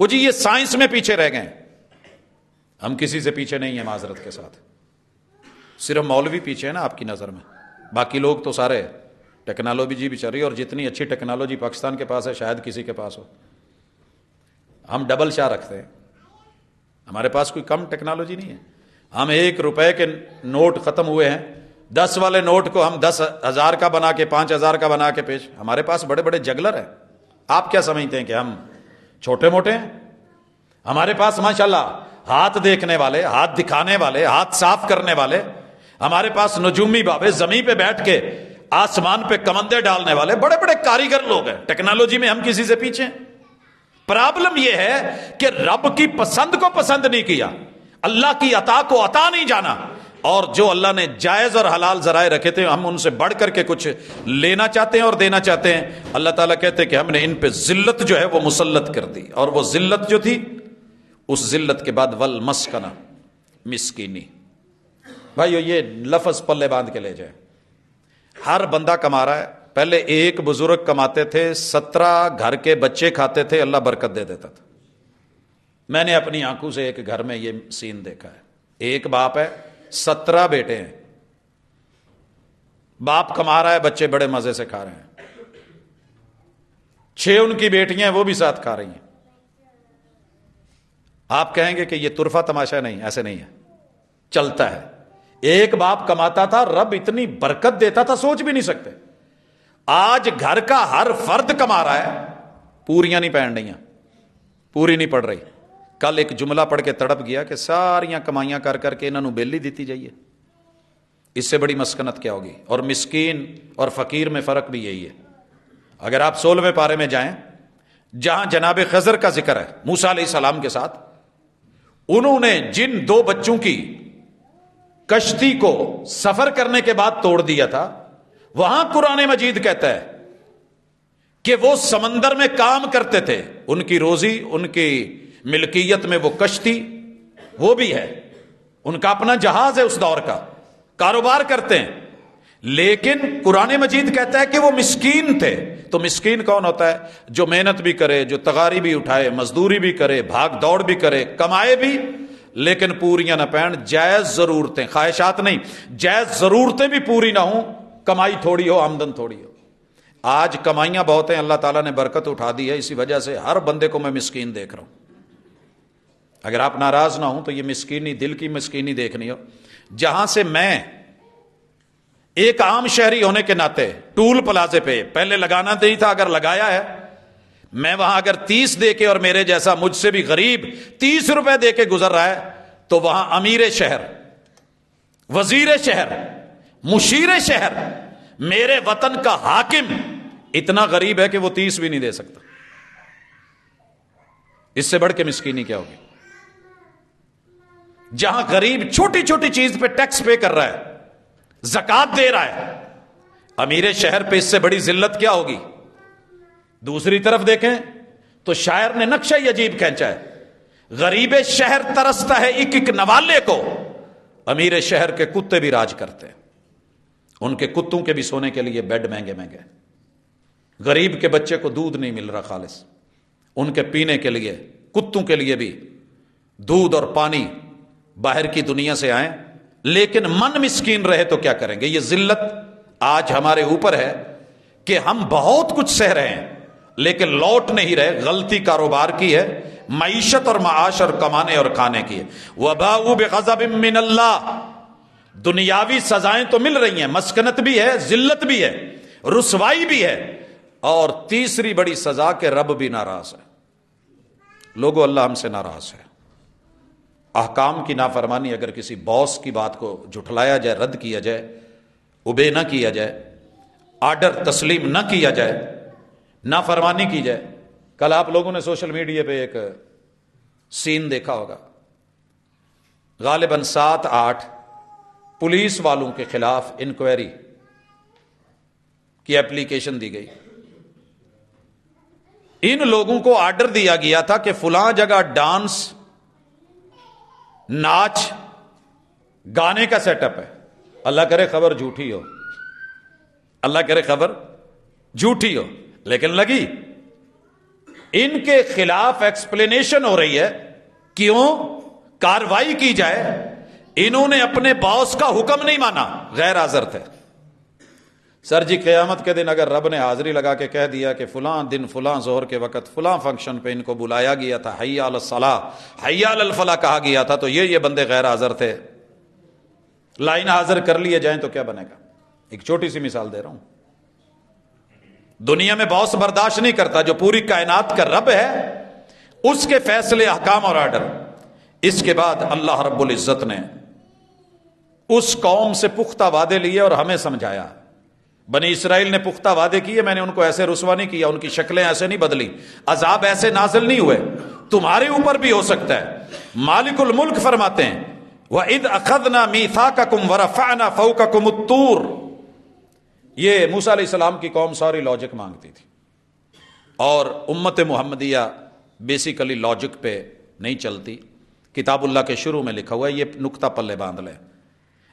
وہ جی یہ سائنس میں پیچھے رہ گئے، ہم کسی سے پیچھے نہیں ہیں معذرت کے ساتھ، صرف مولوی پیچھے ہیں نا آپ کی نظر میں، باقی لوگ تو سارے ٹیکنالوجی بھی چل رہی ہے، اور جتنی اچھی ٹیکنالوجی پاکستان کے پاس ہے شاید کسی کے پاس ہو۔ ہم ڈبل شاہ رکھتے ہیں، ہمارے پاس کوئی کم ٹیکنالوجی نہیں ہے۔ ہم 1 روپے کے نوٹ ختم ہوئے ہیں، 10 والے نوٹ کو ہم 10,000 کا بنا کے 5,000 کا بنا کے پیش، ہمارے پاس بڑے بڑے جگلر ہیں۔ آپ کیا سمجھتے ہیں کہ ہم چھوٹے موٹے ہیں؟ ہمارے پاس ماشاءاللہ ہاتھ دیکھنے والے، ہاتھ دکھانے والے، ہاتھ صاف کرنے والے، ہمارے پاس نجومی بابے زمین پہ بیٹھ کے آسمان پہ کمندے ڈالنے والے بڑے بڑے کاریگر لوگ ہیں۔ ٹیکنالوجی میں ہم کسی سے پیچھے ہیں۔ پرابلم یہ ہے کہ رب کی پسند کو پسند نہیں کیا، اللہ کی عطا کو عطا نہیں جانا، اور جو اللہ نے جائز اور حلال ذرائع رکھے تھے ہم ان سے بڑھ کر کے کچھ لینا چاہتے ہیں اور دینا چاہتے ہیں۔ اللہ تعالیٰ کہتے ہیں کہ ہم نے ان پہ ذلت جو ہے وہ مسلط کر دی، اور وہ ذلت جو تھی اس ذلت کے بعد والمسکنہ، مسکینی۔ بھائیو یہ لفظ پلے باندھ کے لے جائیں، ہر بندہ کما رہا ہے۔ پہلے ایک بزرگ کماتے تھے، 17 گھر کے بچے کھاتے تھے، اللہ برکت دے دیتا تھا۔ میں نے اپنی آنکھوں سے ایک گھر میں یہ سین دیکھا ہے، ایک باپ ہے، 17 بیٹے ہیں، باپ کما رہا ہے، بچے بڑے مزے سے کھا رہے ہیں، 6 ان کی بیٹیاں ہیں وہ بھی ساتھ کھا رہی ہیں۔ آپ کہیں گے کہ یہ طرفہ تماشا نہیں، ایسے نہیں ہے، چلتا ہے۔ ایک باپ کماتا تھا، رب اتنی برکت دیتا تھا سوچ بھی نہیں سکتے۔ آج گھر کا ہر فرد کما رہا ہے، پوریاں نہیں پہن رہی، پوری نہیں پڑ رہی۔ کل ایک جملہ پڑھ کے تڑپ گیا کہ ساریاں کمائیاں کر کر کے انہوں بیلی دیتی جائیے، اس سے بڑی مسکنت کیا ہوگی؟ اور مسکین اور فقیر میں فرق بھی یہی ہے۔ اگر آپ 16ویں پارے میں جائیں، جہاں جناب خضر کا ذکر ہے موسیٰ علیہ السلام کے ساتھ، انہوں نے جن 2 بچوں کی کشتی کو سفر کرنے کے بعد توڑ دیا تھا، وہاں قرآن مجید کہتا ہے کہ وہ سمندر میں کام کرتے تھے، ان کی روزی، ان کی ملکیت میں وہ کشتی وہ بھی ہے، ان کا اپنا جہاز ہے، اس دور کا کاروبار کرتے ہیں، لیکن قرآن مجید کہتا ہے کہ وہ مسکین تھے۔ تو مسکین کون ہوتا ہے؟ جو محنت بھی کرے، جو تغاری بھی اٹھائے، مزدوری بھی کرے، بھاگ دوڑ بھی کرے، کمائے بھی لیکن پوریاں نہ پہن، جائز ضرورتیں، خواہشات نہیں، جائز ضرورتیں بھی پوری نہ ہوں، کمائی تھوڑی ہو، آمدن تھوڑی ہو۔ آج کمائیاں بہت ہیں، اللہ تعالیٰ نے برکت اٹھا دی ہے، اسی وجہ سے ہر بندے کو میں مسکین دیکھ رہا ہوں۔ اگر آپ ناراض نہ ہوں تو یہ مسکینی دل کی مسکینی دیکھنی ہو۔ جہاں سے میں ایک عام شہری ہونے کے ناطے ٹول پلازے پہ پہلے لگانا نہیں تھا، اگر لگایا ہے، میں وہاں اگر 30 دے کے اور میرے جیسا مجھ سے بھی غریب 30 روپے دے کے گزر رہا ہے تو وہاں امیر شہر، وزیر شہر، مشیر شہر، میرے وطن کا حاکم اتنا غریب ہے کہ وہ 30 بھی نہیں دے سکتا۔ اس سے بڑھ کے مسکینی کیا ہوگی؟ جہاں غریب چھوٹی چھوٹی چیز پہ ٹیکس پے کر رہا ہے، زکات دے رہا ہے، امیر شہر پہ اس سے بڑی ذلت کیا ہوگی؟ دوسری طرف دیکھیں تو شاعر نے نقشہ ہی عجیب کھینچا ہے، غریب شہر ترستا ہے ایک ایک نوالے کو، امیر شہر کے کتے بھی راج کرتے ہیں، ان کے کتوں کے بھی سونے کے لیے بیڈ مہنگے مہنگے، غریب کے بچے کو دودھ نہیں مل رہا خالص، ان کے پینے کے لیے کتوں کے لیے بھی دودھ اور پانی باہر کی دنیا سے آئیں، لیکن من مسکین رہے تو کیا کریں گے؟ یہ ذلت آج ہمارے اوپر ہے کہ ہم بہت کچھ سہ رہے ہیں لیکن لوٹ نہیں رہے۔ غلطی کاروبار کی ہے، معیشت اور معاش اور کمانے اور کھانے کی ہے۔ وَبَاءُوا بِغَضَبٍ مِّنَ اللَّهِ، دنیاوی سزائیں تو مل رہی ہیں، مسکنت بھی ہے، ذلت بھی ہے، رسوائی بھی ہے، اور تیسری بڑی سزا کہ رب بھی ناراض ہے۔ لوگو اللہ ہم سے ناراض ہے۔ احکام کی نافرمانی، اگر کسی باس کی بات کو جھٹلایا جائے، رد کیا جائے، اوبے نہ کیا جائے، آرڈر تسلیم نہ کیا جائے، نافرمانی کی جائے۔ کل آپ لوگوں نے سوشل میڈیا پہ ایک سین دیکھا ہوگا، غالباً 7-8 پولیس والوں کے خلاف انکوائری کی اپلیکیشن دی گئی۔ ان لوگوں کو آرڈر دیا گیا تھا کہ فلاں جگہ ڈانس، ناچ، گانے کا سیٹ اپ ہے۔ اللہ کرے خبر جھوٹی ہو، اللہ کرے خبر جھوٹی ہو، لیکن لگی۔ ان کے خلاف ایکسپلینیشن ہو رہی ہے، کیوں کاروائی کی جائے، انہوں نے اپنے باس کا حکم نہیں مانا، غیر حاضر تھے۔ سر جی قیامت کے دن اگر رب نے حاضری لگا کے کہہ دیا کہ فلاں دن فلاں ظہر کے وقت فلاں فنکشن پہ ان کو بلایا گیا تھا، حی علی الصلاۃ، حی علی الفلاح کہا گیا تھا، تو یہ بندے غیر حاضر تھے، لائن حاضر کر لیے جائیں تو کیا بنے گا؟ ایک چھوٹی سی مثال دے رہا ہوں۔ دنیا میں باس برداشت نہیں کرتا، جو پوری کائنات کا رب ہے، اس کے فیصلے، احکام اور آرڈر۔ اس کے بعد اللہ رب العزت نے اس قوم سے پختہ وعدے لیے اور ہمیں سمجھایا۔ بنی اسرائیل نے پختہ وعدے کیے، میں نے ان کو ایسے رسوا نہیں کیا، ان کی شکلیں ایسے نہیں بدلی، عذاب ایسے نازل نہیں ہوئے، تمہارے اوپر بھی ہو سکتا ہے۔ مالک الملک فرماتے ہیں وَإِذْ أَخَذْنَا مِيثَاقَكُمْ وَرَفَعْنَا فَوْقَكُمُ الطُّورَ۔ یہ موسیٰ علیہ السلام کی قوم ساری لاجک مانگتی تھی، اور امت محمدیہ بیسیکلی لاجک پہ نہیں چلتی۔ کتاب اللہ کے شروع میں لکھا ہوا ہے، یہ نقطہ پلے باندھ لیں،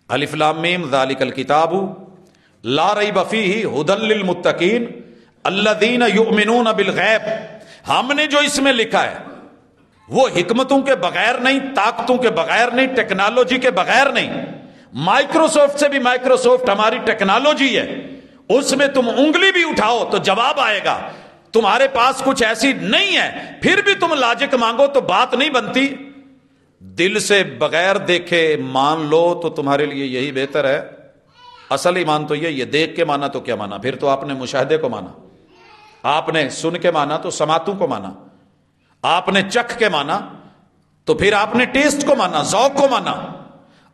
الف لام میم ذالک الکتاب لا ریب فیہ ھدی للمتقین الذین یؤمنون بالغیب۔ ہم نے جو اس میں لکھا ہے وہ حکمتوں کے بغیر نہیں، طاقتوں کے بغیر نہیں، ٹیکنالوجی کے بغیر نہیں۔ مائکروسافٹ سے بھی مائکروسافٹ ہماری ٹیکنالوجی ہے، اس میں تم انگلی بھی اٹھاؤ تو جواب آئے گا۔ تمہارے پاس کچھ ایسی نہیں ہے، پھر بھی تم لاجک مانگو تو بات نہیں بنتی۔ دل سے بغیر دیکھے مان لو تو تمہارے لیے یہی بہتر ہے۔ اصل ایمان تو یہ دیکھ کے مانا تو کیا مانا، پھر تو آپ نے مشاہدے کو مانا، آپ نے سن کے مانا تو سماعتوں کو مانا، آپ نے چکھ کے مانا تو پھر آپ نے ٹیسٹ کو مانا، ذوق کو مانا،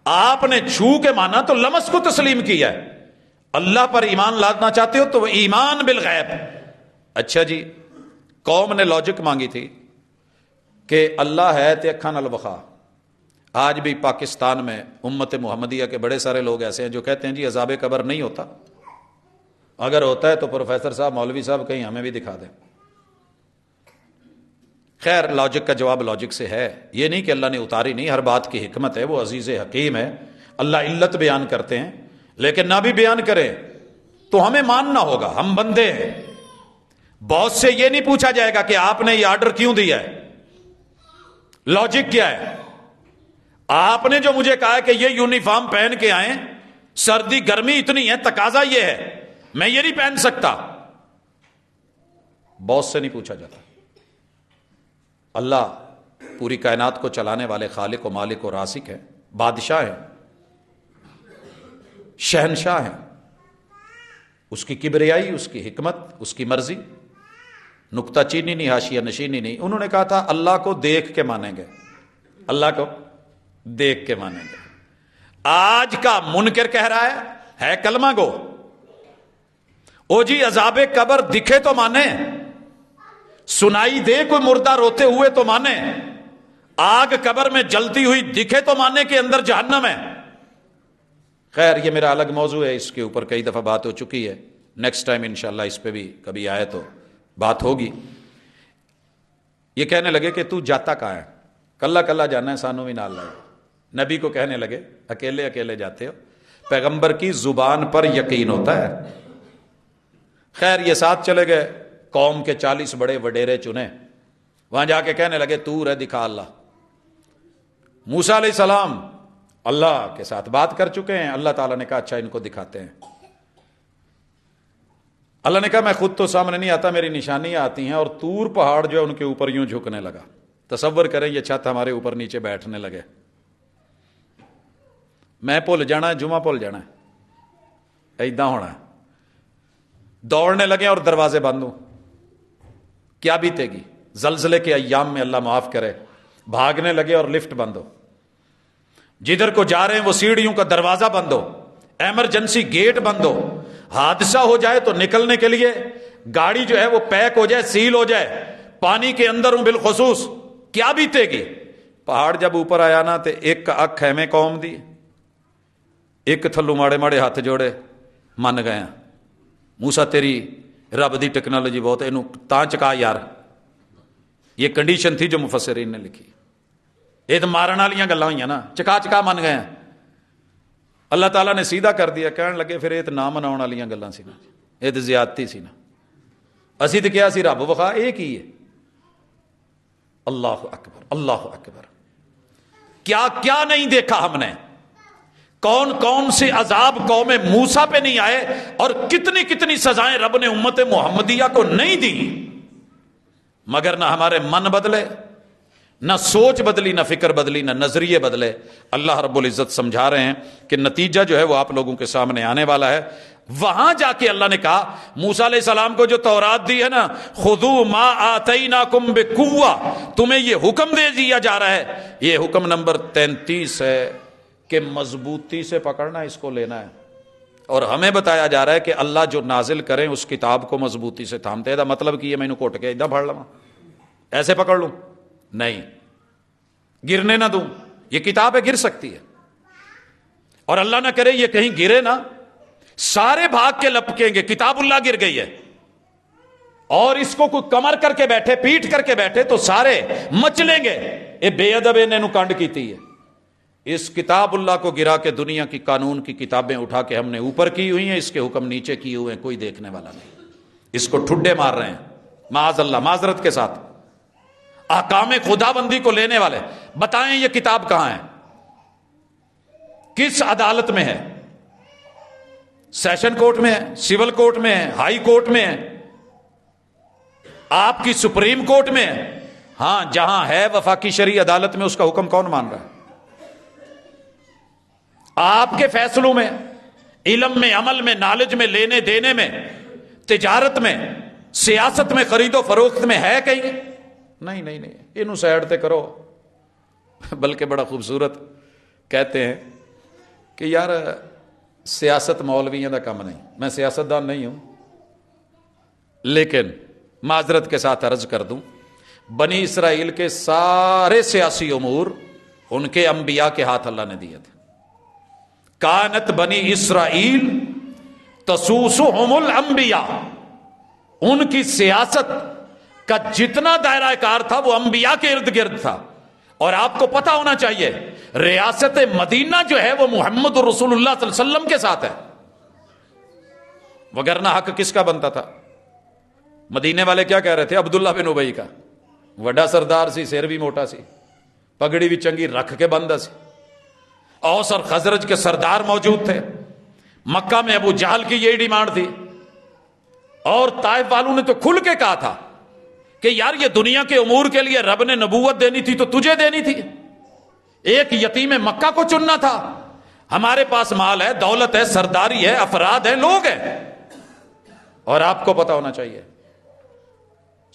آپ نے چھو کے مانا تو لمس کو تسلیم کیا ہے۔ اللہ پر ایمان لانا چاہتے ہو تو وہ ایمان بالغیب۔ اچھا جی، قوم نے لاجک مانگی تھی کہ اللہ ہے تے اکھاں نال وکھا. آج بھی پاکستان میں امت محمدیہ کے بڑے سارے لوگ ایسے ہیں جو کہتے ہیں جی عذاب قبر نہیں ہوتا، اگر ہوتا ہے تو پروفیسر صاحب مولوی صاحب کہیں ہمیں بھی دکھا دیں. خیر لاجک کا جواب لاجک سے ہے، یہ نہیں کہ اللہ نے اتاری نہیں، ہر بات کی حکمت ہے، وہ عزیز حکیم ہے. اللہ علت بیان کرتے ہیں، لیکن نہ بھی بیان کرے تو ہمیں ماننا ہوگا، ہم بندے ہیں. باس سے یہ نہیں پوچھا جائے گا کہ آپ نے یہ آرڈر کیوں دیا ہے، لاجک کیا ہے. آپ نے جو مجھے کہا کہ یہ یونیفارم پہن کے آئیں، سردی گرمی اتنی ہے، تقاضا یہ ہے، میں یہ نہیں پہن سکتا. باس سے نہیں پوچھا جاتا. اللہ پوری کائنات کو چلانے والے خالق و مالک و رازق ہیں، بادشاہ ہیں، شہنشاہ ہیں. اس کی کبریائی، اس کی حکمت، اس کی مرضی، نکتہ چینی نہیں، حاشیہ نشینی نہیں. انہوں نے کہا تھا اللہ کو دیکھ کے مانیں گے، اللہ کو دیکھ کے مانیں گے. آج کا منکر کہہ رہا ہے کلمہ گو، او جی عذاب قبر دکھے تو مانے، سنائی دے کوئی مردہ روتے ہوئے تو مانے، آگ قبر میں جلتی ہوئی دکھے تو مانے کہ اندر جہنم ہے. خیر یہ میرا الگ موضوع ہے، اس کے اوپر کئی دفعہ بات ہو چکی ہے، نیکسٹ ٹائم انشاءاللہ اس پہ بھی کبھی آئے تو بات ہوگی. یہ کہنے لگے کہ تو جاتا کہاں ہے، کلا کلا جانا ہے، سانو بھی نال لائے. نبی کو کہنے لگے اکیلے اکیلے جاتے ہو، پیغمبر کی زبان پر یقین ہوتا ہے. خیر یہ ساتھ چلے گئے، قوم کے 40 بڑے وڈیرے چنے، وہاں جا کے کہنے لگے تو ہے دکھا اللہ. موسیٰ علیہ السلام اللہ کے ساتھ بات کر چکے ہیں، اللہ تعالیٰ نے کہا اچھا ان کو دکھاتے ہیں. اللہ نے کہا میں خود تو سامنے نہیں آتا، میری نشانیاں آتی ہیں. اور طور پہاڑ جو ہے ان کے اوپر یوں جھکنے لگا. تصور کریں یہ چھت ہمارے اوپر نیچے بیٹھنے لگے. میں بھول جانا ہے، جمعہ بھول جانا ہے، ایداں ہونا ہے. دوڑنے لگے اور دروازے بند ہوں، کیا بیتے گی. زلزلے کے ایام میں اللہ معاف کرے، بھاگنے لگے اور لفٹ بند ہو، جدھر کو جا رہے ہیں وہ سیڑھیوں کا دروازہ بند ہو، ایمرجنسی گیٹ بند ہو، حادثہ ہو جائے تو نکلنے کے لیے گاڑی جو ہے وہ پیک ہو جائے، سیل ہو جائے، پانی کے اندر ہوں بالخصوص، کیا بیتے گی. پہاڑ جب اوپر آیا نا تے ایک اکھ ہے میں قوم دی، ایک تھلو ماڑے ماڑے ہاتھ جوڑے من گیا. موسیٰ تیری رب دی ٹیکنالوجی بہت ہے، انہوں تاں چکا یار. یہ کنڈیشن تھی جو مفسرین نے لکھی. یہ تو مارن والیاں گلاں ہوئیں نا، چکا چکا من گئے. اللہ تعالیٰ نے سیدھا کر دیا، کہنے لگے پھر یہ تو نہ مناؤن والیاں گلاں سی نا، یہ تو زیادتی سی نا، اسی تو کیا سی رب وخا یہ کی ہے. اللہ اکبر اللہ اکبر. کیا کیا نہیں دیکھا ہم نے، کون کون سے عذاب قوم موسیٰ پہ نہیں آئے، اور کتنی کتنی سزائیں رب نے امت محمدیہ کو نہیں دی. مگر نہ ہمارے من بدلے، نہ سوچ بدلی، نہ فکر بدلی، نہ نظریے بدلے. اللہ رب العزت سمجھا رہے ہیں کہ نتیجہ جو ہے وہ آپ لوگوں کے سامنے آنے والا ہے. وہاں جا کے اللہ نے کہا موسیٰ علیہ السلام کو جو تورات دی ہے نا، خذوا ما آتیناکم بقوہ، تمہیں یہ حکم دے دیا جا رہا ہے. یہ حکم نمبر 33 ہے کہ مضبوطی سے پکڑنا، اس کو لینا ہے. اور ہمیں بتایا جا رہا ہے کہ اللہ جو نازل کریں اس کتاب کو مضبوطی سے تھامتے ہیں. مطلب کہ یہ میں نے کوٹ کے ادھر پڑھ لوں، ایسے پکڑ لوں نہیں، گرنے نہ دوں. یہ کتاب ہے، گر سکتی ہے، اور اللہ نہ کرے یہ کہیں گرے نا، سارے بھاگ کے لپکیں گے. کتاب اللہ گر گئی ہے، اور اس کو کوئی کمر کر کے بیٹھے، پیٹ کر کے بیٹھے تو سارے مچلیں گے. یہ بے ادب نے کانڈ کی تھی ہے. اس کتاب اللہ کو گرا کے دنیا کی قانون کی کتابیں اٹھا کے ہم نے اوپر کی ہوئی ہیں، اس کے حکم نیچے کیے ہوئے ہیں، کوئی دیکھنے والا نہیں. اس کو ٹھڈے مار رہے ہیں معاذ اللہ، معذرت کے ساتھ. احکام خدا بندی کو لینے والے بتائیں یہ کتاب کہاں ہے، کس عدالت میں ہے؟ سیشن کورٹ میں ہے، سول کورٹ میں ہے، ہائی کورٹ میں ہے، آپ کی سپریم کورٹ میں ہے. ہاں جہاں ہے وفاقی شرعی عدالت میں، اس کا حکم کون مان رہا ہے؟ آپ کے فیصلوں میں، علم میں، عمل میں، نالج میں، لینے دینے میں، تجارت میں، سیاست میں، خرید و فروخت میں ہے کہیں؟ نہیں نہیں نہیں. انہوں سائڈ تے کرو. بلکہ بڑا خوبصورت کہتے ہیں کہ یار سیاست مولویوں کا کام نہیں. میں سیاستدان نہیں ہوں، لیکن معذرت کے ساتھ عرض کر دوں، بنی اسرائیل کے سارے سیاسی امور ان کے انبیاء کے ہاتھ اللہ نے دیے تھے. کانت بنی اسرائیل تسوسہم الانبیاء، ان کی سیاست کا جتنا دائرہ کار تھا وہ انبیاء کے ارد گرد تھا. اور آپ کو پتا ہونا چاہیے ریاست مدینہ جو ہے وہ محمد رسول اللہ صلی اللہ علیہ وسلم کے ساتھ ہے، وگرنہ حق کس کا بنتا تھا؟ مدینے والے کیا کہہ رہے تھے؟ عبداللہ بن ابی کا، وڈا سردار سی، سیر بھی موٹا سی، پگڑی بھی چنگی رکھ کے بندہ سی. اوس اور خزرج کے سردار موجود تھے. مکہ میں ابو جہل کی یہی ڈیمانڈ تھی، اور طائف والوں نے تو کھل کے کہا تھا کہ یار یہ دنیا کے امور کے لیے رب نے نبوت دینی تھی تو تجھے دینی تھی، ایک یتیم مکہ کو چننا تھا. ہمارے پاس مال ہے، دولت ہے، سرداری ہے، افراد ہیں، لوگ ہیں. اور آپ کو پتا ہونا چاہیے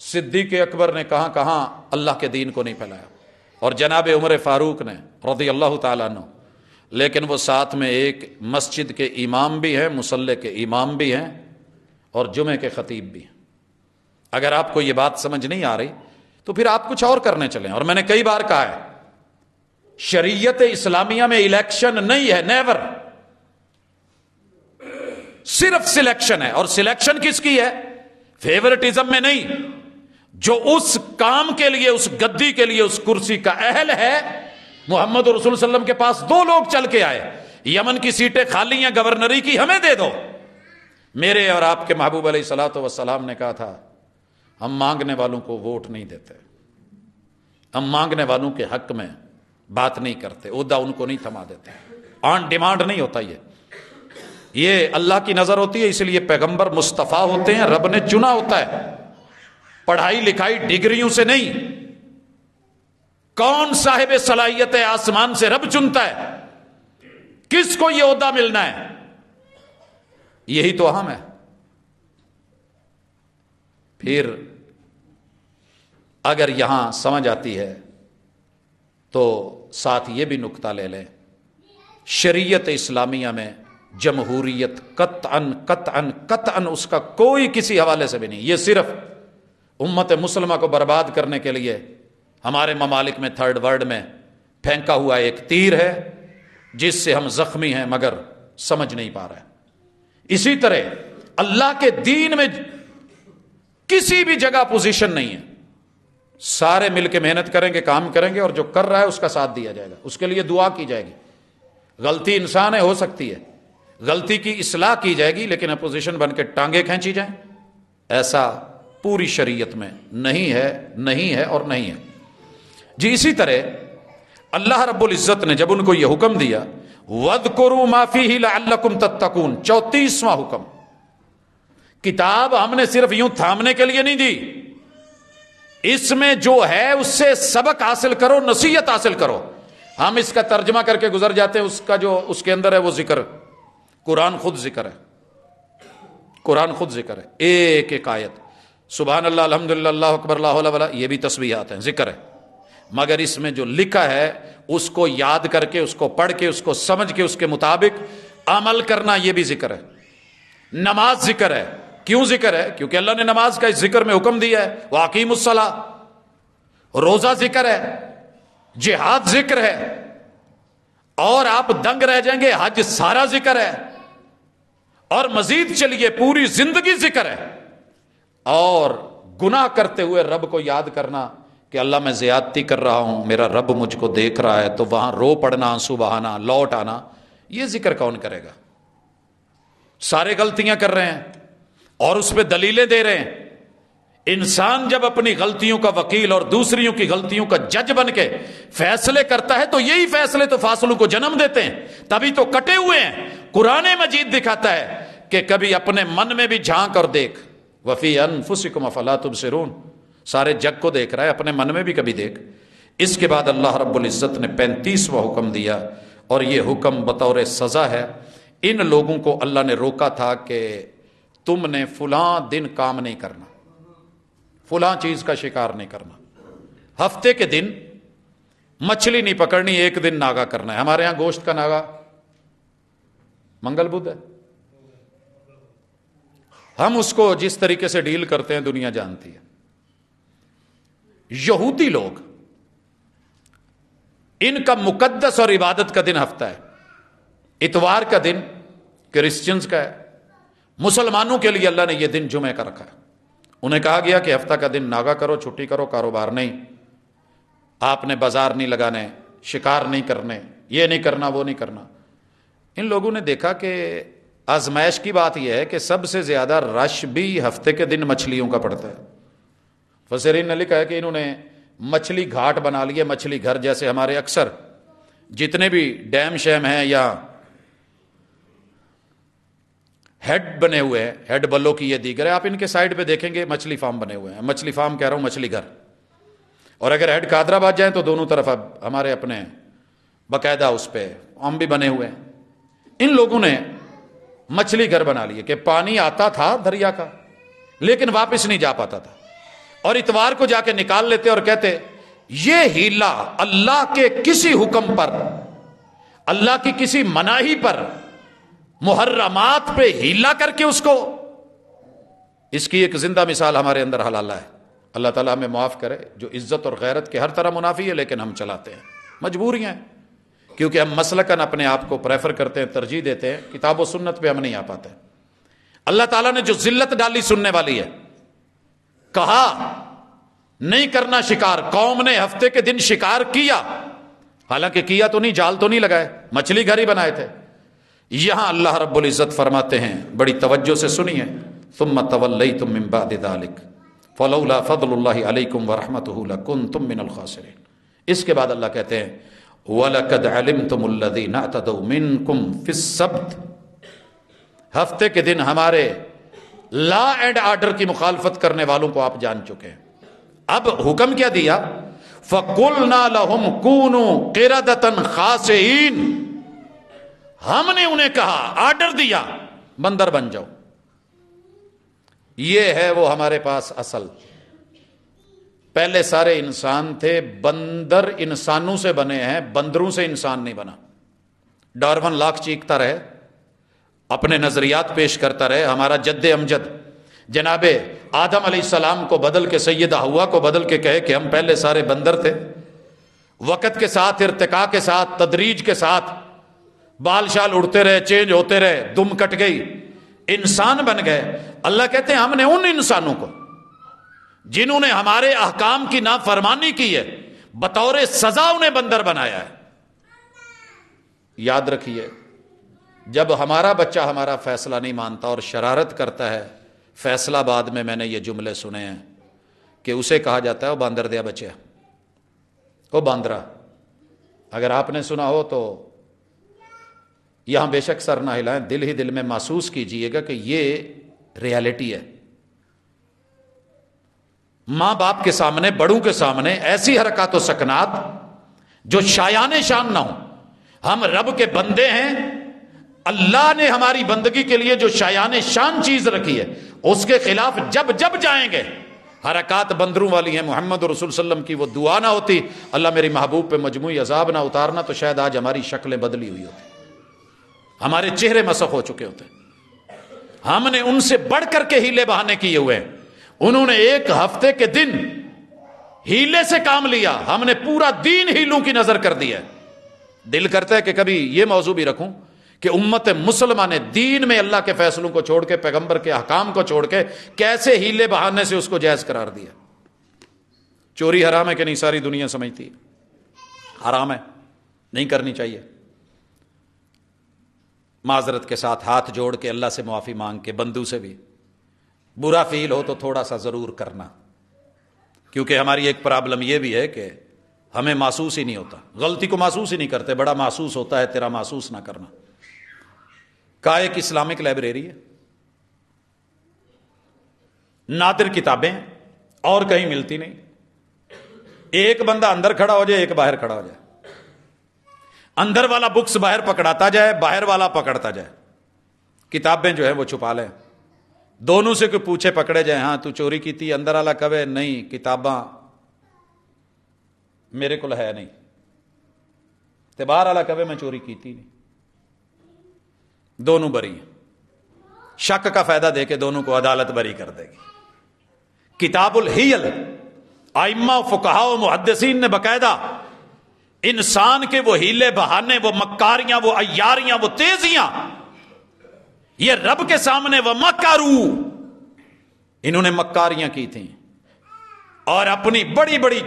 صدیق اکبر نے کہاں کہاں اللہ کے دین کو نہیں پھیلایا، اور جناب عمر فاروق نے رضی اللہ تعالیٰ عنہ. لیکن وہ ساتھ میں ایک مسجد کے امام بھی ہیں، مصلی کے امام بھی ہیں، اور جمعے کے خطیب بھی ہیں. اگر آپ کو یہ بات سمجھ نہیں آ رہی تو پھر آپ کچھ اور کرنے چلیں. اور میں نے کئی بار کہا ہے شریعت اسلامیہ میں الیکشن نہیں ہے، نیور. صرف سلیکشن ہے، اور سلیکشن کس کی ہے؟ فیورٹزم میں نہیں. جو اس کام کے لیے، اس گدی کے لیے، اس کرسی کا اہل ہے. محمد رسول صلی اللہ علیہ وسلم کے پاس 2 لوگ چل کے آئے، یمن کی سیٹیں خالی ہیں، گورنری کی ہمیں دے دو. میرے اور آپ کے محبوب علیہ الصلوۃ والسلام نے کہا تھا ہم مانگنے والوں کو ووٹ نہیں دیتے، ہم مانگنے والوں کے حق میں بات نہیں کرتے، عہدہ ان کو نہیں تھما دیتے. آن ڈیمانڈ نہیں ہوتا، یہ اللہ کی نظر ہوتی ہے. اس لیے پیغمبر مصطفیٰ ہوتے ہیں، رب نے چنا ہوتا ہے، پڑھائی لکھائی ڈگریوں سے نہیں. کون صاحب صلاحیت ہے؟ آسمان سے رب چنتا ہے کس کو یہ عہدہ ملنا ہے. یہی تو اہم ہے. پھر اگر یہاں سمجھ آتی ہے تو ساتھ یہ بھی نکتہ لے لیں، شریعت اسلامیہ میں جمہوریت قطعاً قطعاً قطعاً اس کا کوئی کسی حوالے سے بھی نہیں. یہ صرف امت مسلمہ کو برباد کرنے کے لیے ہمارے ممالک میں تھرڈ ورلڈ میں پھینکا ہوا ایک تیر ہے جس سے ہم زخمی ہیں مگر سمجھ نہیں پا رہے. اسی طرح اللہ کے دین میں کسی بھی جگہ پوزیشن نہیں ہے. سارے مل کے محنت کریں گے، کام کریں گے، اور جو کر رہا ہے اس کا ساتھ دیا جائے گا، اس کے لیے دعا کی جائے گی. غلطی انسان ہے، ہو سکتی ہے، غلطی کی اصلاح کی جائے گی، لیکن اپوزیشن بن کے ٹانگیں کھینچی جائیں، ایسا پوری شریعت میں نہیں ہے، نہیں ہے اور نہیں ہے. جی اسی طرح اللہ رب العزت نے جب ان کو یہ حکم دیا وَاذْكُرُوا مَا فِيهِ لَعَلَّكُمْ تَتَّقُونَ، 34واں حکم. کتاب ہم نے صرف یوں تھامنے کے لیے نہیں دی، اس میں جو ہے اس سے سبق حاصل کرو، نصیحت حاصل کرو. ہم اس کا ترجمہ کر کے گزر جاتے ہیں، اس کا جو اس کے اندر ہے وہ ذکر. قرآن خود ذکر ہے، قرآن خود ذکر ہے. ایک ایک آیت سبحان اللہ، الحمدللہ، اللہ اکبر، لا حول ولا، یہ بھی تسبیحات ہیں، ذکر ہے. مگر اس میں جو لکھا ہے اس کو یاد کر کے، اس کو پڑھ کے، اس کو سمجھ کے، اس کے مطابق عمل کرنا، یہ بھی ذکر ہے. نماز ذکر ہے. کیوں ذکر ہے؟ کیونکہ اللہ نے نماز کا اس ذکر میں حکم دیا ہے، وَأَقِیمُوا الصَّلَاةَ. روزہ ذکر ہے، جہاد ذکر ہے، اور آپ دنگ رہ جائیں گے، حج سارا ذکر ہے، اور مزید چلیے پوری زندگی ذکر ہے. اور گناہ کرتے ہوئے رب کو یاد کرنا کہ اللہ میں زیادتی کر رہا ہوں، میرا رب مجھ کو دیکھ رہا ہے، تو وہاں رو پڑنا، آنسو بہانا، لوٹ آنا. یہ ذکر کون کرے گا؟ سارے غلطیاں کر رہے ہیں اور اس پہ دلیلیں دے رہے ہیں. انسان جب اپنی غلطیوں کا وکیل اور دوسریوں کی غلطیوں کا جج بن کے فیصلے کرتا ہے تو یہی فیصلے تو فاصلوں کو جنم دیتے ہیں، تبھی تو کٹے ہوئے ہیں. قرآن مجید دکھاتا ہے کہ کبھی اپنے من میں بھی جھانک اور دیکھ، وفی انفسکم افلا تبصرون. سارے جگ کو دیکھ رہا ہے، اپنے من میں بھی کبھی دیکھ. اس کے بعد اللہ رب العزت نے 35واں حکم دیا، اور یہ حکم بطور سزا ہے. ان لوگوں کو اللہ نے روکا تھا کہ تم نے فلاں دن کام نہیں کرنا، فلاں چیز کا شکار نہیں کرنا. ہفتے کے دن مچھلی نہیں پکڑنی، ایک دن ناگا کرنا ہے. ہمارے ہاں گوشت کا ناگا منگل بدھ ہے. ہم اس کو جس طریقے سے ڈیل کرتے ہیں دنیا جانتی ہے. یہودی لوگ، ان کا مقدس اور عبادت کا دن ہفتہ ہے. اتوار کا دن کرسچنز کا ہے، مسلمانوں کے لیے اللہ نے یہ دن جمعہ کا رکھا ہے. انہیں کہا گیا کہ ہفتہ کا دن ناگا کرو، چھٹی کرو، کاروبار نہیں، آپ نے بازار نہیں لگانے، شکار نہیں کرنے، یہ نہیں کرنا، وہ نہیں کرنا. ان لوگوں نے دیکھا کہ آزمائش کی بات یہ ہے کہ سب سے زیادہ رش بھی ہفتے کے دن مچھلیوں کا پڑتا ہے. فسرین نے لکھا ہے کہ انہوں نے مچھلی گھاٹ بنا لیے، مچھلی گھر. جیسے ہمارے اکثر جتنے بھی ڈیم شیم ہیں یا ہیڈ بنے ہوئے ہیں، ہیڈ بلوں کی یہ دیگر ہے، آپ ان کے سائڈ پہ دیکھیں گے مچھلی فارم بنے ہوئے ہیں. مچھلی فارم کہہ رہا ہوں، مچھلی گھر. اور اگر ہیڈ قادرآباد جائیں تو دونوں طرف اب ہمارے اپنے باقاعدہ اس پہ ہم بھی بنے ہوئے ہیں. ان لوگوں نے مچھلی گھر بنا لیے کہ پانی آتا تھا دریا کا لیکن واپس نہیں جا پاتا تھا، اور اتوار کو جا کے نکال لیتے اور کہتے یہ ہیلا اللہ کے کسی حکم پر، اللہ کی کسی مناہی پر، محرمات پہ ہیلا کر کے اس کو. اس کی ایک زندہ مثال ہمارے اندر حلالہ ہے. اللہ تعالیٰ ہمیں معاف کرے، جو عزت اور غیرت کے ہر طرح منافی ہے لیکن ہم چلاتے ہیں، مجبوریاں ہیں، کیونکہ ہم مسلکن اپنے آپ کو پریفر کرتے ہیں، ترجیح دیتے ہیں، کتاب و سنت پہ ہم نہیں آ پاتے. اللہ تعالیٰ نے جو ذلت ڈالی سننے والی ہے، کہا نہیں کرنا شکار. قوم نے ہفتے کے دن شکار کیا، حالانکہ کیا تو نہیں، جال تو نہیں لگائے، مچھلی گھر ہی بنائے تھے. یہاں اللہ رب العزت فرماتے ہیں، بڑی توجہ سے سنیے، ثم تولیتم من بعد ذلک فلولا فضل اللہ علیکم ورحمتہ لکنتم من الخاسرین. اس کے بعد اللہ کہتے ہیں وَلَقَدْ عَلِمْتُمُ الَّذِينَ اعْتَدَوْا مِنْكُمْ فِي السَّبْتِ. ہفتے کے دن ہمارے لا اینڈ آرڈر کی مخالفت کرنے والوں کو آپ جان چکے ہیں. اب حکم کیا دیا؟ فَقُلْنَا لَهُمْ كُونُوا قِرَدَةً خَاسِئِينَ. ہم نے انہیں کہا، آرڈر دیا، بندر بن جاؤ. یہ ہے وہ ہمارے پاس اصل. پہلے سارے انسان تھے، بندر انسانوں سے بنے ہیں، بندروں سے انسان نہیں بنا. ڈارون لاکھ چیختا رہے، اپنے نظریات پیش کرتا رہے. ہمارا جد امجد جناب آدم علیہ السلام کو بدل کے سیدہ حوا کو بدل کے کہے کہ ہم پہلے سارے بندر تھے. وقت کے ساتھ، ارتقاء کے ساتھ، تدریج کے ساتھ بال شال اڑتے رہے، چینج ہوتے رہے، دم کٹ گئی، انسان بن گئے. اللہ کہتے ہیں ہم نے ان انسانوں کو جنہوں نے ہمارے احکام کی نافرمانی کی ہے، بطور سزا انہیں بندر بنایا ہے. یاد رکھیے، جب ہمارا بچہ ہمارا فیصلہ نہیں مانتا اور شرارت کرتا ہے، فیصلہ بعد میں نے یہ جملے سنے ہیں کہ اسے کہا جاتا ہے وہ باندر دیا بچہ، وہ باندرا. اگر آپ نے سنا ہو تو یہاں بے شک سر نہ ہلائیں، دل ہی دل میں محسوس کیجئے گا کہ یہ ریالٹی ہے. ماں باپ کے سامنے، بڑوں کے سامنے ایسی حرکات و سکنات جو شایان شان نہ ہوں. ہم رب کے بندے ہیں، اللہ نے ہماری بندگی کے لیے جو شایان شان چیز رکھی ہے اس کے خلاف جب جب جائیں گے، حرکات بندروں والی ہیں. محمد رسول صلی اللہ علیہ وسلم کی وہ دعا نہ ہوتی اللہ میری محبوب پہ مجموعی عذاب نہ اتارنا، تو شاید آج ہماری شکلیں بدلی ہوئی ہوتی، ہمارے چہرے مسخ ہو چکے ہوتے. ہم نے ان سے بڑھ کر کے ہیلے بہانے کیے ہوئے ہیں. انہوں نے ایک ہفتے کے دن ہیلے سے کام لیا، ہم نے پورا دین ہیلوں کی نظر کر دیا. دل کرتا ہے کہ کبھی یہ موضوع بھی رکھوں کہ امت مسلمہ نے دین میں اللہ کے فیصلوں کو چھوڑ کے، پیغمبر کے احکام کو چھوڑ کے کیسے ہیلے بہانے سے اس کو جائز قرار دیا. چوری حرام ہے کہ نہیں؟ ساری دنیا سمجھتی ہے حرام ہے، نہیں کرنی چاہیے. معذرت کے ساتھ ہاتھ جوڑ کے اللہ سے معافی مانگ کے، بندوں سے بھی برا فیل ہو تو تھوڑا سا ضرور کرنا، کیونکہ ہماری ایک پرابلم یہ بھی ہے کہ ہمیں محسوس ہی نہیں ہوتا، غلطی کو محسوس ہی نہیں کرتے، بڑا محسوس ہوتا ہے تیرا محسوس نہ کرنا. کا ایک اسلامک لائبریری ہے، نادر کتابیں اور کہیں ملتی نہیں. ایک بندہ اندر کھڑا ہو جائے، ایک باہر کھڑا ہو جائے، اندر والا بکس باہر پکڑاتا جائے، باہر والا پکڑتا جائے. کتابیں جو ہے وہ چھپا لیں، دونوں سے کوئی پوچھے پکڑے جائیں، ہاں تو چوری کی تھی، اندر والا کہے نہیں کتاباں میرے کو ہے نہیں، تے باہر والا کہے میں چوری کی تھی نہیں. دونوں بری ہیں. شک کا فائدہ دے کے دونوں کو عدالت بری کر دے گی۔ کتاب الحیل، ائمہ و فقہاء و محدثین نے باقاعدہ انسان کے وہ ہیلے بہانے، وہ مکاریاں، وہ عیاریاں، وہ تیزیاں، یہ رب کے سامنے وہ مکروا، انہوں نے مکاریاں کی تھیں اور اپنی بڑی بڑی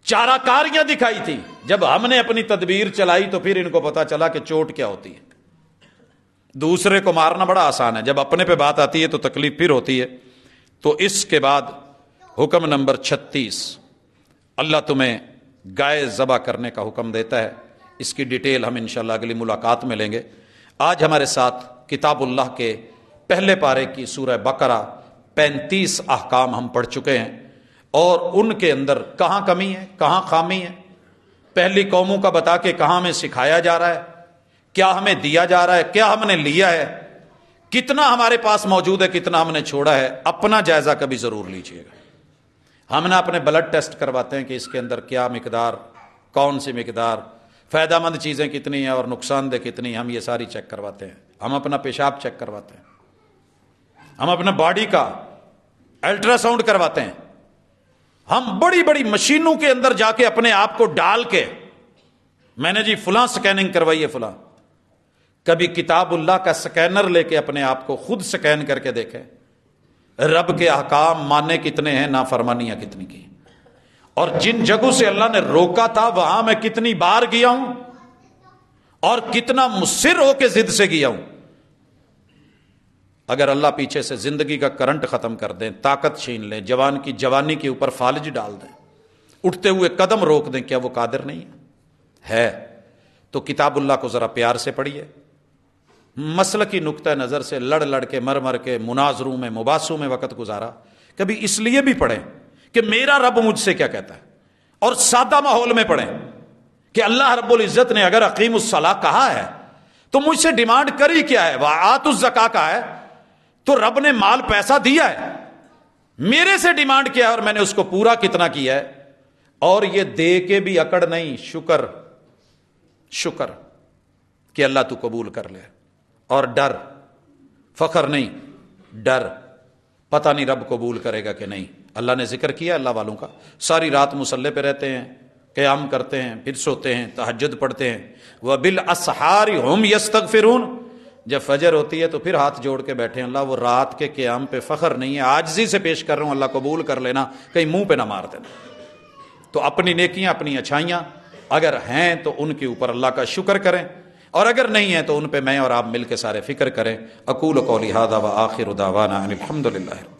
چارہ کاریاں دکھائی تھی۔ جب ہم نے اپنی تدبیر چلائی تو پھر ان کو پتا چلا کہ چوٹ کیا ہوتی ہے۔ دوسرے کو مارنا بڑا آسان ہے، جب اپنے پہ بات آتی ہے تو تکلیف پھر ہوتی ہے۔ تو اس کے بعد حکم نمبر 36، اللہ تمہیں گائے ذبح کرنے کا حکم دیتا ہے۔ اس کی ڈیٹیل ہم انشاءاللہ اگلی ملاقات میں لیں گے۔ آج ہمارے ساتھ کتاب اللہ کے پہلے پارے کی سورہ بقرہ 35 احکام ہم پڑھ چکے ہیں، اور ان کے اندر کہاں کمی ہے، کہاں خامی ہے، پہلی قوموں کا بتا کے کہاں ہمیں سکھایا جا رہا ہے، کیا ہمیں دیا جا رہا ہے، کیا ہم نے لیا ہے، کتنا ہمارے پاس موجود ہے، کتنا ہم نے چھوڑا ہے۔ اپنا جائزہ کبھی ضرور لیجئے گا۔ ہم نے اپنے بلڈ ٹیسٹ کرواتے ہیں کہ اس کے اندر کیا مقدار، کون سی مقدار، فائدہ مند چیزیں کتنی ہیں اور نقصان دہ کتنی، ہم یہ ساری چیک کرواتے ہیں۔ ہم اپنا پیشاب چیک کرواتے ہیں، ہم اپنا باڈی کا الٹرا ساؤنڈ کرواتے ہیں، ہم بڑی بڑی مشینوں کے اندر جا کے اپنے آپ کو ڈال کے، میں نے جی فلاں سکیننگ کروائی ہے فلاں۔ کبھی کتاب اللہ کا سکینر لے کے اپنے آپ کو خود سکین کر کے دیکھیں، رب کے احکام ماننے کتنے ہیں، نافرمانیاں کتنی کی، اور جن جگہوں سے اللہ نے روکا تھا وہاں میں کتنی بار گیا ہوں اور کتنا مصر ہو کے ضد سے گیا ہوں۔ اگر اللہ پیچھے سے زندگی کا کرنٹ ختم کر دیں، طاقت چھین لیں، جوان کی جوانی کے اوپر فالج ڈال دیں، اٹھتے ہوئے قدم روک دیں، کیا وہ قادر نہیں ہے؟ تو کتاب اللہ کو ذرا پیار سے پڑھیے، مسلکی نقطہ نظر سے لڑ لڑ کے، مر مر کے، مناظروں میں، مباحثوں میں وقت گزارا، کبھی اس لیے بھی پڑھیں کہ میرا رب مجھ سے کیا کہتا ہے، اور سادہ ماحول میں پڑھیں کہ اللہ رب العزت نے اگر اقیم الصلاۃ کہا ہے تو مجھ سے ڈیمانڈ کری کیا ہے، وآتوا الزکاۃ کہا ہے تو رب نے مال پیسہ دیا ہے، میرے سے ڈیمانڈ کیا ہے اور میں نے اس کو پورا کتنا کیا ہے، اور یہ دے کے بھی اکڑ نہیں، شکر کہ اللہ تو قبول کر لے، اور ڈر، فخر نہیں، ڈر، پتہ نہیں رب قبول کرے گا کہ نہیں۔ اللہ نے ذکر کیا اللہ والوں کا، ساری رات مصلی پہ رہتے ہیں، قیام کرتے ہیں، پھر سوتے ہیں، تہجد پڑھتے ہیں، وَبِالْأَسْحَارِ هُمْ يَسْتَغْفِرُونَ، جب فجر ہوتی ہے تو پھر ہاتھ جوڑ کے بیٹھے ہیں، اللہ وہ رات کے قیام پہ فخر نہیں ہے، عاجزی سے پیش کر رہا ہوں، اللہ قبول کر لینا، کہیں منہ پہ نہ مار دینا۔ تو اپنی نیکیاں، اپنی اچھائیاں اگر ہیں تو ان کے اوپر اللہ کا شکر کریں، اور اگر نہیں ہیں تو ان پہ میں اور آپ مل کے سارے فکر کریں۔ اقول قولی ھذا وآخر دعوانا ان الحمد للہ رب العالمین۔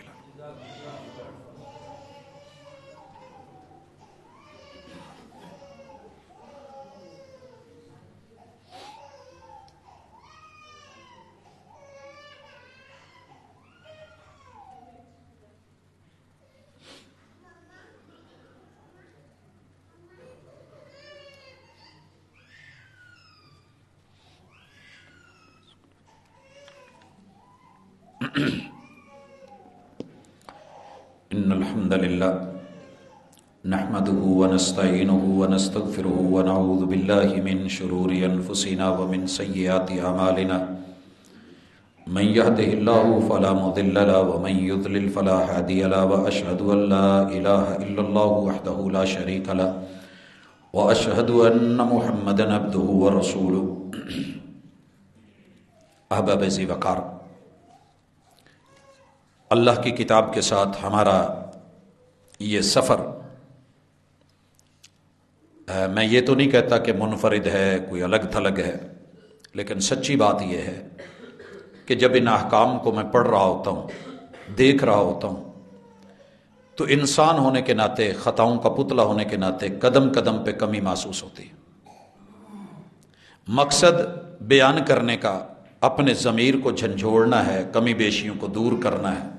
ان الحمد للہ نحمده ونستعینه ونستغفره ونعوذ باللہ من شرور انفسنا ومن سیئات اعمالنا، من يهده الله فلا مضل له ومن يضلل فلا هادي له، واشهد ان لا اله الا الله وحده لا شريك له، واشهد ان محمدا عبده ورسوله۔ احباب ذی وقار، اللہ کی کتاب کے ساتھ ہمارا یہ سفر، میں یہ تو نہیں کہتا کہ منفرد ہے، کوئی الگ تھلگ ہے، لیکن سچی بات یہ ہے کہ جب ان احکام کو میں پڑھ رہا ہوتا ہوں، دیکھ رہا ہوتا ہوں، تو انسان ہونے کے ناطے، خطاؤں کا پتلا ہونے کے ناطے قدم قدم پہ کمی محسوس ہوتی ہے۔ مقصد بیان کرنے کا اپنے ضمیر کو جھنجھوڑنا ہے، کمی بیشیوں کو دور کرنا ہے۔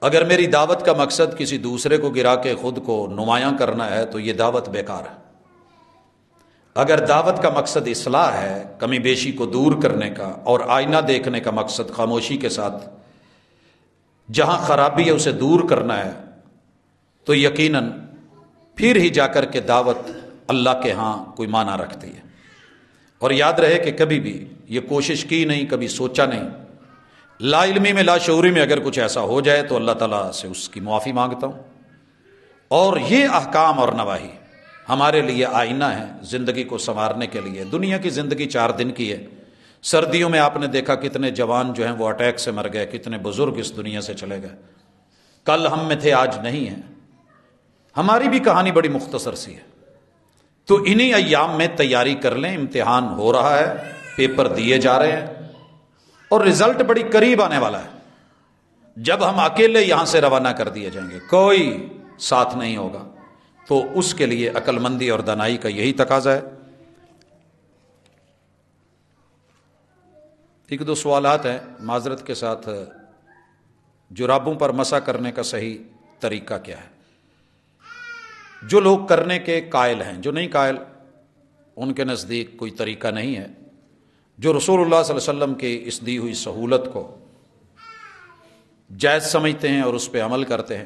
اگر میری دعوت کا مقصد کسی دوسرے کو گرا کے خود کو نمایاں کرنا ہے تو یہ دعوت بیکار ہے۔ اگر دعوت کا مقصد اصلاح ہے، کمی بیشی کو دور کرنے کا، اور آئینہ دیکھنے کا مقصد خاموشی کے ساتھ جہاں خرابی ہے اسے دور کرنا ہے، تو یقیناً پھر ہی جا کر کے دعوت اللہ کے ہاں کوئی معنی رکھتی ہے۔ اور یاد رہے کہ کبھی بھی یہ کوشش کی نہیں، کبھی سوچا نہیں لا علمی میں لا شعوری میں اگر کچھ ایسا ہو جائے تو اللہ تعالیٰ سے اس کی معافی مانگتا ہوں. اور یہ احکام اور نواہی ہمارے لیے آئینہ ہے زندگی کو سنوارنے کے لیے. دنیا کی زندگی 4 دن کی ہے. سردیوں میں آپ نے دیکھا کتنے جوان جو ہیں وہ اٹیک سے مر گئے، کتنے بزرگ اس دنیا سے چلے گئے. کل ہم میں تھے آج نہیں ہیں. ہماری بھی کہانی بڑی مختصر سی ہے. تو انہی ایام میں تیاری کر لیں. امتحان ہو رہا ہے، پیپر دیے جا رہے ہیں اور رزلٹ بڑی قریب آنے والا ہے. جب ہم اکیلے یہاں سے روانہ کر دیے جائیں گے، کوئی ساتھ نہیں ہوگا، تو اس کے لیے عقل مندی اور دانائی کا یہی تقاضا ہے. ایک دو سوالات ہیں معذرت کے ساتھ. جرابوں پر مسح کرنے کا صحیح طریقہ کیا ہے؟ جو لوگ کرنے کے قائل ہیں، جو نہیں قائل ان کے نزدیک کوئی طریقہ نہیں ہے. جو رسول اللہ صلی اللہ علیہ وسلم کی اس دی ہوئی سہولت کو جائز سمجھتے ہیں اور اس پہ عمل کرتے ہیں،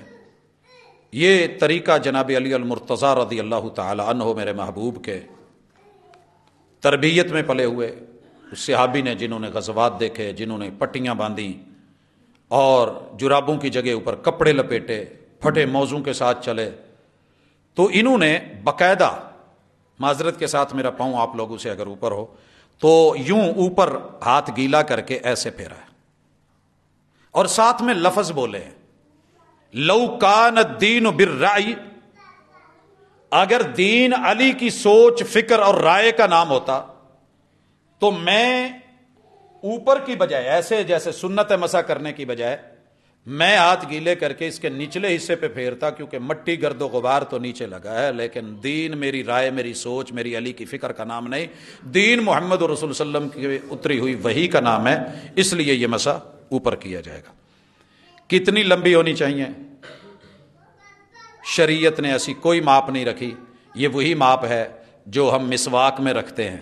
یہ طریقہ جناب علی المرتضیٰ رضی اللہ تعالی عنہ میرے محبوب کے تربیت میں پلے ہوئے اس صحابی نے، جنہوں نے غزوات دیکھے، جنہوں نے پٹیاں باندھیں اور جرابوں کی جگہ اوپر کپڑے لپیٹے، پھٹے موزوں کے ساتھ چلے، تو انہوں نے باقاعدہ، معذرت کے ساتھ میرا پاؤں آپ لوگوں سے اگر اوپر ہو تو یوں اوپر ہاتھ گیلا کر کے ایسے پھیرا ہے اور ساتھ میں لفظ بولے ہیں، لو کان الدین بالرأی، اگر دین علی کی سوچ، فکر اور رائے کا نام ہوتا تو میں اوپر کی بجائے، ایسے جیسے سنت مسح کرنے کی بجائے، میں ہاتھ گیلے کر کے اس کے نچلے حصے پہ پھیرتا، کیونکہ مٹی گرد و غبار تو نیچے لگا ہے. لیکن دین میری رائے، میری سوچ، میری علی کی فکر کا نام نہیں، دین محمد رسول صلی اللہ علیہ وسلم کی اتری ہوئی وحی کا نام ہے. اس لیے یہ مسح اوپر کیا جائے گا. کتنی لمبی ہونی چاہیے؟ شریعت نے ایسی کوئی ماپ نہیں رکھی. یہ وہی ماپ ہے جو ہم مسواک میں رکھتے ہیں.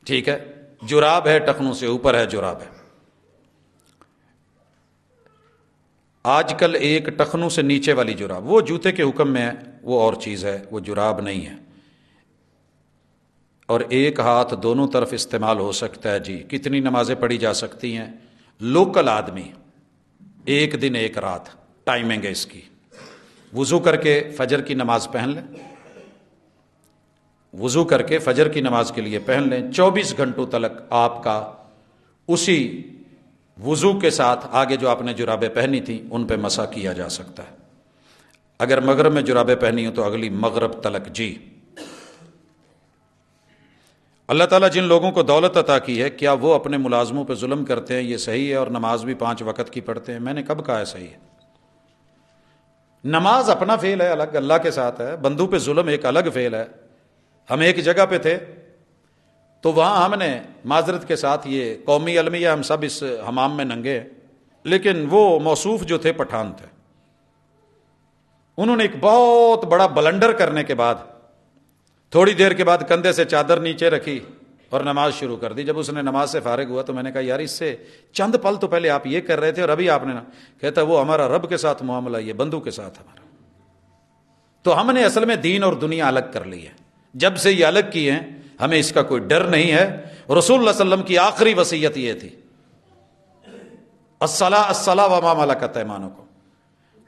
ٹھیک ہے، جراب ہے ٹخنوں سے اوپر ہے جراب ہے. آج کل ایک ٹخنوں سے نیچے والی جراب، وہ جوتے کے حکم میں ہے، وہ اور چیز ہے، وہ جراب نہیں ہے. اور ایک ہاتھ دونوں طرف استعمال ہو سکتا ہے. جی کتنی نمازیں پڑھی جا سکتی ہیں؟ لوکل آدمی 1 دن 1 رات ٹائمنگ ہے اس کی. وضو کر کے فجر کی نماز پہن لیں، وضو کر کے فجر کی نماز کے لیے پہن لیں. 24 گھنٹوں تلک آپ کا اسی وضو کے ساتھ آگے جو آپ نے جرابیں پہنی تھیں ان پہ مسح کیا جا سکتا ہے. اگر مغرب میں جرابیں پہنی ہوں تو اگلی مغرب تلک. جی اللہ تعالیٰ جن لوگوں کو دولت عطا کی ہے، کیا وہ اپنے ملازموں پہ ظلم کرتے ہیں؟ یہ صحیح ہے؟ اور نماز بھی 5 وقت کی پڑھتے ہیں؟ میں نے کب کہا ہے صحیح ہے؟ نماز اپنا فعل ہے، الگ اللہ کے ساتھ ہے. بندوں پہ ظلم ایک الگ فعل ہے. ہم ایک جگہ پہ تھے تو وہاں ہم نے معذرت کے ساتھ، یہ قومی المیہ، ہم سب اس حمام میں ننگے ہیں، لیکن وہ موصوف جو تھے پٹھان تھے. انہوں نے ایک بہت بڑا بلنڈر کرنے کے بعد تھوڑی دیر کے بعد کندھے سے چادر نیچے رکھی اور نماز شروع کر دی. جب اس نے نماز سے فارغ ہوا تو میں نے کہا یار اس سے چند پل تو پہلے آپ یہ کر رہے تھے اور ابھی آپ نے کہتا وہ ہمارا رب کے ساتھ معاملہ، یہ بندوں کے ساتھ ہمارا. تو ہم نے اصل میں دین اور دنیا الگ کر لی ہے. جب سے یہ الگ کی ہیں ہمیں اس کا کوئی ڈر نہیں ہے. رسول اللہ صلی اللہ علیہ وسلم کی آخری وصیت یہ تھی، الصلاۃ الصلاۃ وما ملکت ایمانکم،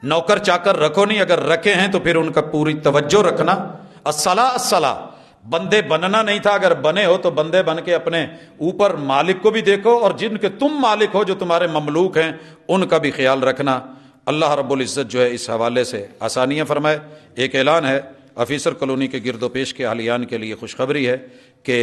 نوکر چاکر رکھو نہیں، اگر رکھے ہیں تو پھر ان کا پوری توجہ رکھنا. الصلاۃ الصلاۃ، بندے بننا نہیں تھا، اگر بنے ہو تو بندے بن کے اپنے اوپر مالک کو بھی دیکھو اور جن کے تم مالک ہو، جو تمہارے مملوک ہیں، ان کا بھی خیال رکھنا. اللہ رب العزت جو ہے اس حوالے سے آسانیاں فرمائے. ایک اعلان ہے آفیسر کالونی کے گرد و پیش کے اہلیان کے لیے خوشخبری ہے کہ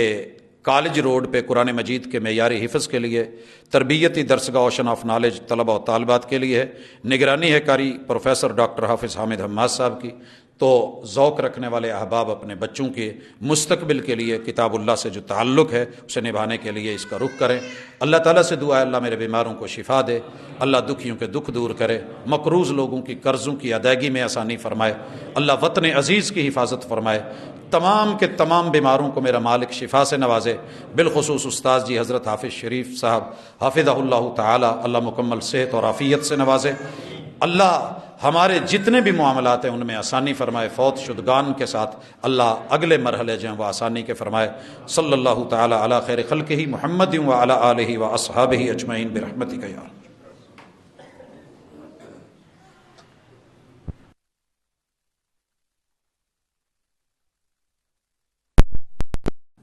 کالج روڈ پہ قرآن مجید کے معیاری حفظ کے لیے تربیتی درسگاہ اوشن آف نالج طلبہ و طالبات کے لیے ہے. نگرانی ہے قاری پروفیسر ڈاکٹر حافظ حامد حماد صاحب کی. تو ذوق رکھنے والے احباب اپنے بچوں کے مستقبل کے لیے کتاب اللہ سے جو تعلق ہے اسے نبھانے کے لیے اس کا رخ کریں. اللہ تعالیٰ سے دعا ہے اللہ میرے بیماروں کو شفا دے، اللہ دکھیوں کے دکھ دور کرے، مقروض لوگوں کی قرضوں کی ادائیگی میں آسانی فرمائے، اللہ وطن عزیز کی حفاظت فرمائے، تمام کے تمام بیماروں کو میرا مالک شفا سے نوازے. بالخصوص استاذ جی حضرت حافظ شریف صاحب حافظہ اللہ تعالی، اللہ مکمل صحت اور عافیت سے نوازے. اللہ ہمارے جتنے بھی معاملات ہیں ان میں آسانی فرمائے، فوت شدگان کے ساتھ اللہ اگلے مرحلے جو ہیں وہ آسانی کے فرمائے۔ صلی اللہ تعالی علی خیر خلقہ محمد وعلی آلہ واصحابہ اجمعین برحمتک یا